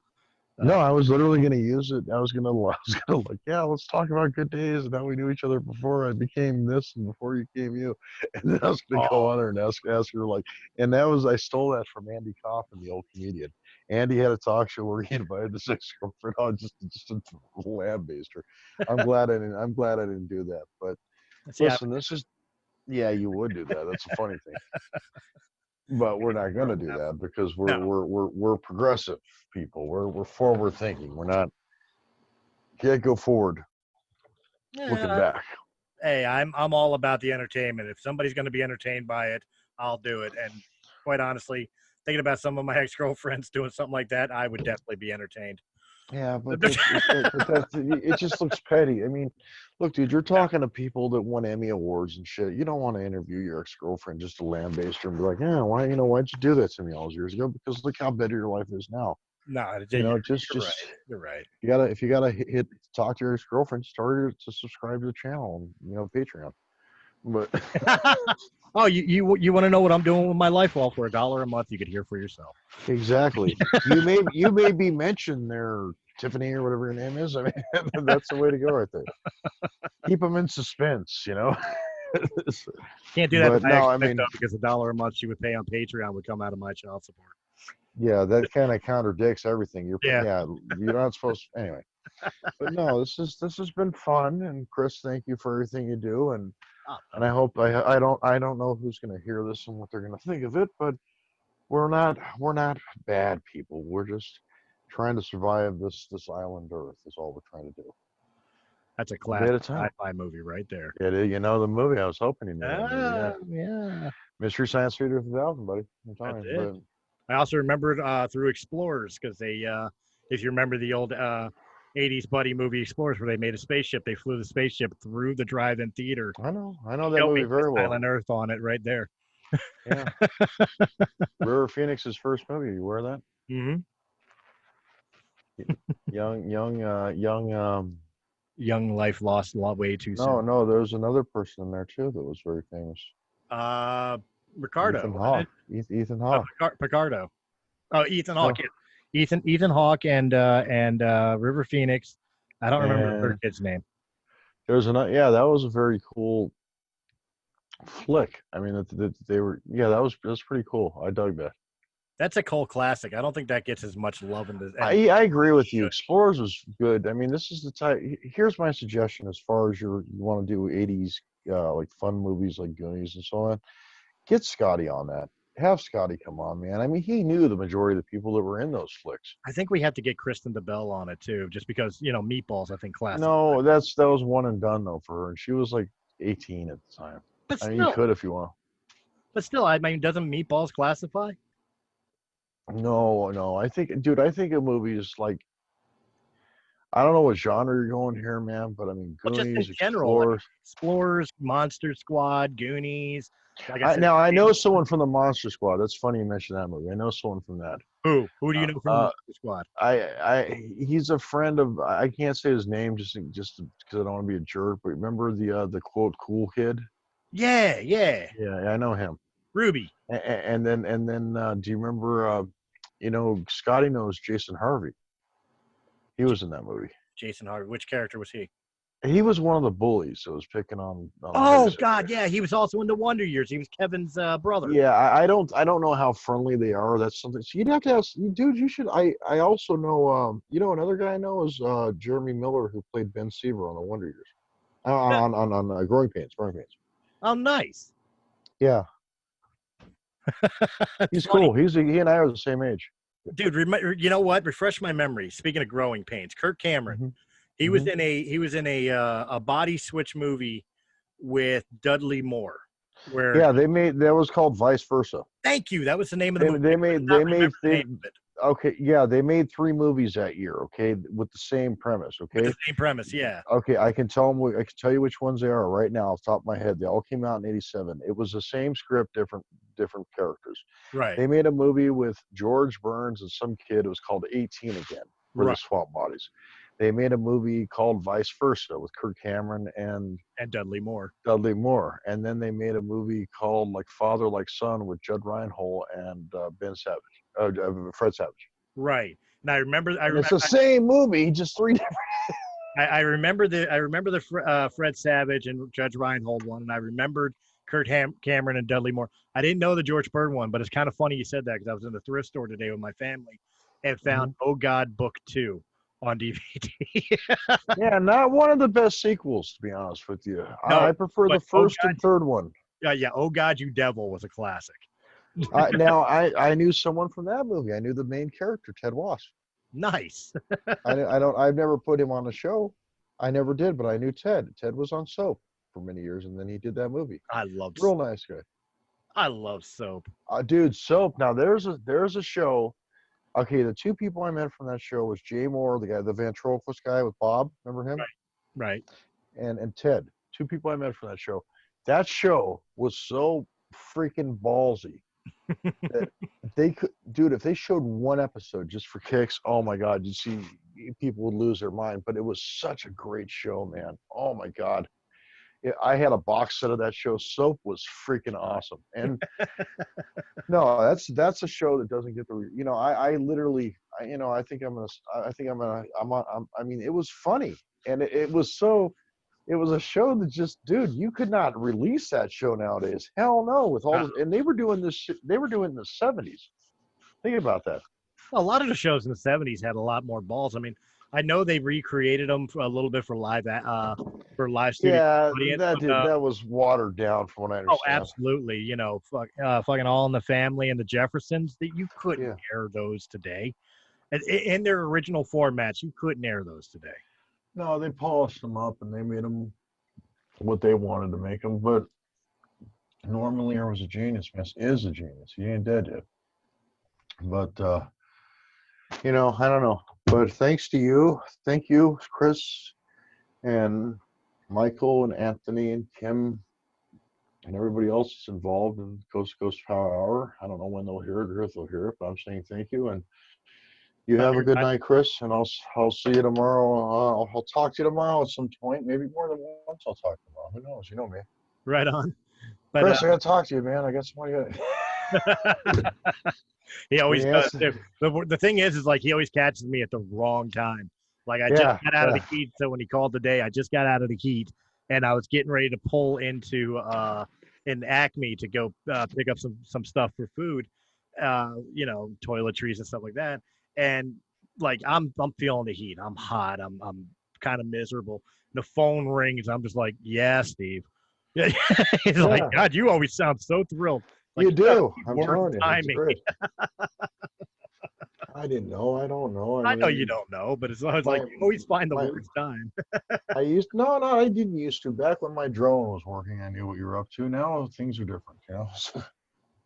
S3: No, I was literally going to use it. I was going to like, yeah, let's talk about good days and how we knew each other before I became this and before you became you. And then I was going to go on there and ask her like, and I stole that from Andy Kaufman, the old comedian. Andy had a talk show where he invited his ex-girlfriend on just to lambaste her. I'm glad I didn't do that. But
S2: See,
S3: listen, yeah, you would do that. That's a funny thing. But we're not going to do that because we're progressive people. We're forward thinking. We're not can't go forward looking back.
S2: Hey, I'm all about the entertainment. If somebody's going to be entertained by it, I'll do it. And quite honestly, thinking about some of my ex-girlfriends doing something like that, I would definitely be entertained.
S3: Yeah, but it just looks petty. I mean, look, dude, you're talking to people that won Emmy awards and shit. You don't want to interview your ex-girlfriend just to lambaste her and be like, yeah, why'd you do that to me all those years ago? Because look how better your life is now.
S2: No,
S3: You're
S2: right. You're right.
S3: If you gotta talk to your ex-girlfriend, start her to subscribe to the channel on Patreon. But
S2: oh, you want to know what I'm doing with my life? Well, for $1 a month, you could hear for yourself.
S3: Exactly. you may be mentioned there, Tiffany, or whatever your name is. I mean, that's the way to go right there. Keep them in suspense,
S2: Can't do that.
S3: But no, I mean,
S2: because $1 a month she would pay on Patreon would come out of my child support.
S3: Yeah, that kind of contradicts everything. You're not supposed to, anyway. But no, this has been fun, and Chris, thank you for everything you do, and I hope I don't know who's going to hear this and what they're going to think of it, but we're not bad people. We're just trying to survive this island Earth. Is all we're trying to do.
S2: That's a classic sci-fi movie right there.
S3: It is, the movie. I was hoping you knew.
S2: Yeah.
S3: Mystery Science Theater 3000, buddy.
S2: That's it. I also remembered through Explorers because they, if you remember the old 80s buddy movie Explorers where they made a spaceship, they flew the spaceship through the drive-in theater.
S3: I know that movie very well.
S2: Island Earth on it right there.
S3: Yeah. River Phoenix's first movie. You wear that?
S2: Mm-hmm. Young life lost way too soon.
S3: No, there's another person in there too that was very famous.
S2: Ricardo.
S3: Ethan Hawke.
S2: Picardo. Oh, Ethan Hawke. Yeah. Ethan Hawke and River Phoenix. I don't remember the third kid's name.
S3: There's that was a very cool flick. I mean, that was pretty cool. I dug that.
S2: That's a cult classic. I don't think that gets as much love in this.
S3: I agree with you. Explorers was good. I mean, this is the type. Here's my suggestion as far as you want to do 80s like fun movies like Goonies and so on. Get Scotty on that. Have Scotty come on, man. I mean, he knew the majority of the people that were in those flicks.
S2: I think we have to get Kristen DeBell on it too, just because Meatballs. I think classic.
S3: No, that was one and done though for her, and she was like 18 at the time.
S2: But
S3: I mean, you could if you want.
S2: But still, I mean, doesn't Meatballs classify?
S3: No. I think a movie is like, I don't know what genre you're going here, man, but I mean, Goonies,
S2: just in general, Explorers, Monster Squad, Goonies.
S3: Like I know someone from the Monster Squad. That's funny you mentioned that movie. I know someone from that.
S2: Who do you know from the Monster Squad?
S3: He's a friend of. I can't say his name just because I don't want to be a jerk. But remember the quote cool kid?
S2: Yeah.
S3: I know him.
S2: Ruby.
S3: And then do you remember? Scotty knows Jason Harvey. He was in that movie.
S2: Jason Harvey. Which character was he?
S3: He was one of the bullies that was picking on
S2: oh God, yeah. He was also in the Wonder Years. He was Kevin's brother.
S3: Yeah, I don't know how friendly they are. That's something. So you'd have to ask, dude. You should. I also know. Another guy I know is Jeremy Miller, who played Ben Seaver on the Wonder Years. On Growing Pains.
S2: Oh, nice.
S3: Yeah. He's cool. He and I are the same age.
S2: Dude, you know what? Refresh my memory. Speaking of Growing Pains, Kirk Cameron. Mm-hmm. He was in a body switch movie with Dudley Moore. Where
S3: that was called Vice Versa.
S2: Thank you. That was the name of the movie.
S3: They made 3 movies that year. Okay, with the same premise. Okay,
S2: with the same premise. Yeah.
S3: Okay, I can tell you which ones they are right now off the top of my head. They all came out in '87. It was the same script, different characters.
S2: Right.
S3: They made a movie with George Burns and some kid. It was called 18 Again, where they swapped bodies. They made a movie called Vice Versa with Kirk Cameron and
S2: Dudley Moore.
S3: And then they made a movie called Like Father, Like Son with Judd Reinhold and Ben Savage, Fred Savage.
S2: Right. And I remember,
S3: And it's the same movie, just three different.
S2: I remember the Fred Savage and Judge Reinhold one, and I remembered Cameron and Dudley Moore. I didn't know the George Bird one, but it's kind of funny you said that because I was in the thrift store today with my family and found Oh God Book 2 on DVD.
S3: Yeah, not one of the best sequels, to be honest with you.
S2: No,
S3: I prefer the first and third one.
S2: Yeah. Oh God, You Devil was a classic.
S3: Now, I knew someone from that movie. I knew the main character, Ted Wasp.
S2: Nice.
S3: I've never put him on the show. I never did, but I knew Ted. Ted was on Soap for many years, and then he did that movie.
S2: I love
S3: Real nice guy.
S2: I love Soap.
S3: Dude, Soap. Now there's a show. Okay, the two people I met from that show was Jay Moore, the guy, the ventriloquist guy with Bob. Remember him?
S2: Right.
S3: And Ted. Two people I met from that show. That show was so freaking ballsy that they could, dude, if they showed one episode just for kicks, oh my God, you'd see people would lose their mind. But it was such a great show, man. Oh my God. I had a box set of that show. Soap was freaking awesome. And no, that's a show that doesn't get the, I literally, I think I'm gonna, I mean, it was funny. And it was a show that just, dude, you could not release that show nowadays. Hell no, with all this, and they were doing this shit, they were doing it in the 70s. Think about that.
S2: A lot of the shows in the 70s had a lot more balls. I mean, I know they recreated them for a little bit for live studio.
S3: Yeah,
S2: audience,
S3: that was watered down from what I understand.
S2: Oh, absolutely. Fucking All in the Family and the Jeffersons, that you couldn't air those today. In their original formats, you couldn't air those today.
S3: No, they polished them up and they made them what they wanted to make them. But Norman Lear was a genius, man. Is a genius. He ain't dead yet. But I don't know. But thanks to you, thank you, Chris, and Michael, and Anthony, and Kim, and everybody else that's involved in Coast to Coast Power Hour. I don't know when they'll hear it or if they'll hear it, but I'm saying thank you. And you have a good night, Chris, and I'll see you tomorrow. I'll talk to you tomorrow at some point. Maybe more than once I'll talk tomorrow. Who knows? You know me.
S2: Right on. But,
S3: Chris, I got to talk to you, man. I got somebody.
S2: He always does. The thing is like he always catches me at the wrong time. Like I just got out of the heat, so when he called today, I just got out of the heat, and I was getting ready to pull into in Acme to go pick up some stuff for food, toiletries and stuff like that. And like I'm feeling the heat. I'm hot. I'm kind of miserable. The phone rings. I'm just like, yeah, Steve. He's like, God, you always sound so thrilled. Like,
S3: you do. I'm telling you.
S2: Timing.
S3: Great. I didn't know. I don't know.
S2: I know you don't know, but it's always like you always find the worst time.
S3: I didn't used to. Back when my drone was working, I knew what you were up to. Now things are different,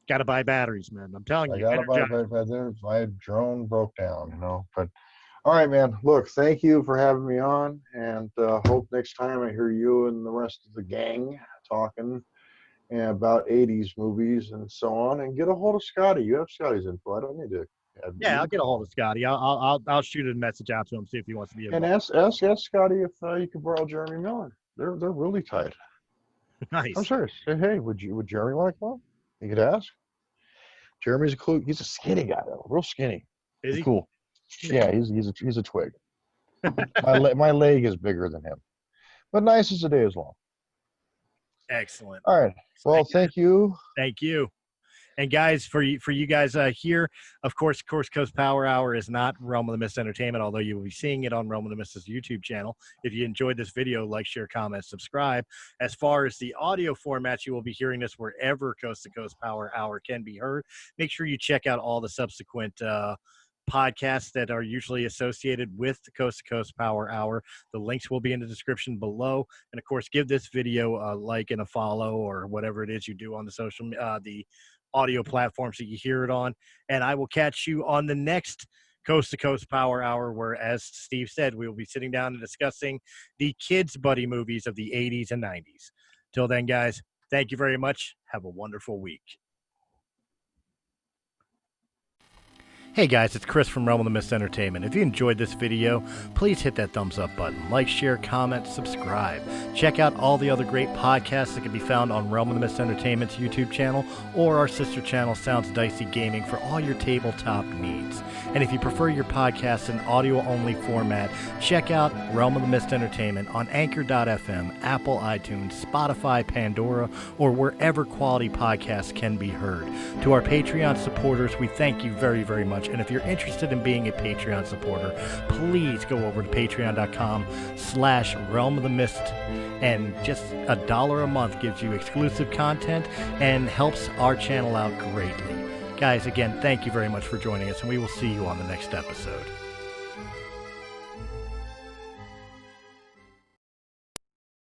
S2: Got to buy batteries, man. I'm telling you.
S3: I got to buy batteries. My drone broke down, But all right, man. Look, thank you for having me on, and hope next time I hear you and the rest of the gang talking about 80s movies and so on. And get a hold of Scotty. You have Scotty's info. I don't need to.
S2: I'll get a hold of Scotty. I'll shoot a message out to him, see if he wants to be involved.
S3: And ask Scotty if you could borrow Jeremy Miller. They're really tight.
S2: Nice.
S3: I'm serious. Hey, would Jeremy want to come on? You could ask. Jeremy's he's a skinny guy though, real skinny.
S2: Is he?
S3: Cool. Yeah, he's a twig. my leg is bigger than him, but nice as the day is long.
S2: Excellent.
S3: All right. Well, thank you.
S2: Thank you. And guys, for you guys here, of course, Coast Power Hour is not Realm of the Mist Entertainment, although you will be seeing it on Realm of the Mist's YouTube channel. If you enjoyed this video, like, share, comment, subscribe. As far as the audio formats, you will be hearing this wherever Coast to Coast Power Hour can be heard. Make sure you check out all the subsequent podcasts that are usually associated with the Coast to Coast Power Hour. The links will be in the description below. And of course, give this video a like and a follow, or whatever it is you do on the audio platforms that you hear it on. And I will catch you on the next Coast to Coast Power Hour, where, as Steve said, we will be sitting down and discussing the kids' buddy movies of the 80s and 90s. Till then, guys, thank you very much. Have a wonderful week. Hey guys, it's Chris from Realm of the Mist Entertainment. If you enjoyed this video, please hit that thumbs up button. Like, share, comment, subscribe. Check out all the other great podcasts that can be found on Realm of the Mist Entertainment's YouTube channel or our sister channel, Sounds Dicey Gaming, for all your tabletop needs. And if you prefer your podcast in audio-only format, check out Realm of the Mist Entertainment on Anchor.fm, Apple iTunes, Spotify, Pandora, or wherever quality podcasts can be heard. To our Patreon supporters, we thank you very, very much. And if you're interested in being a Patreon supporter, please go over to patreon.com/Realm of the Mist, and just $1 a month gives you exclusive content and helps our channel out greatly. Guys, again, thank you very much for joining us, and we will see you on the next episode.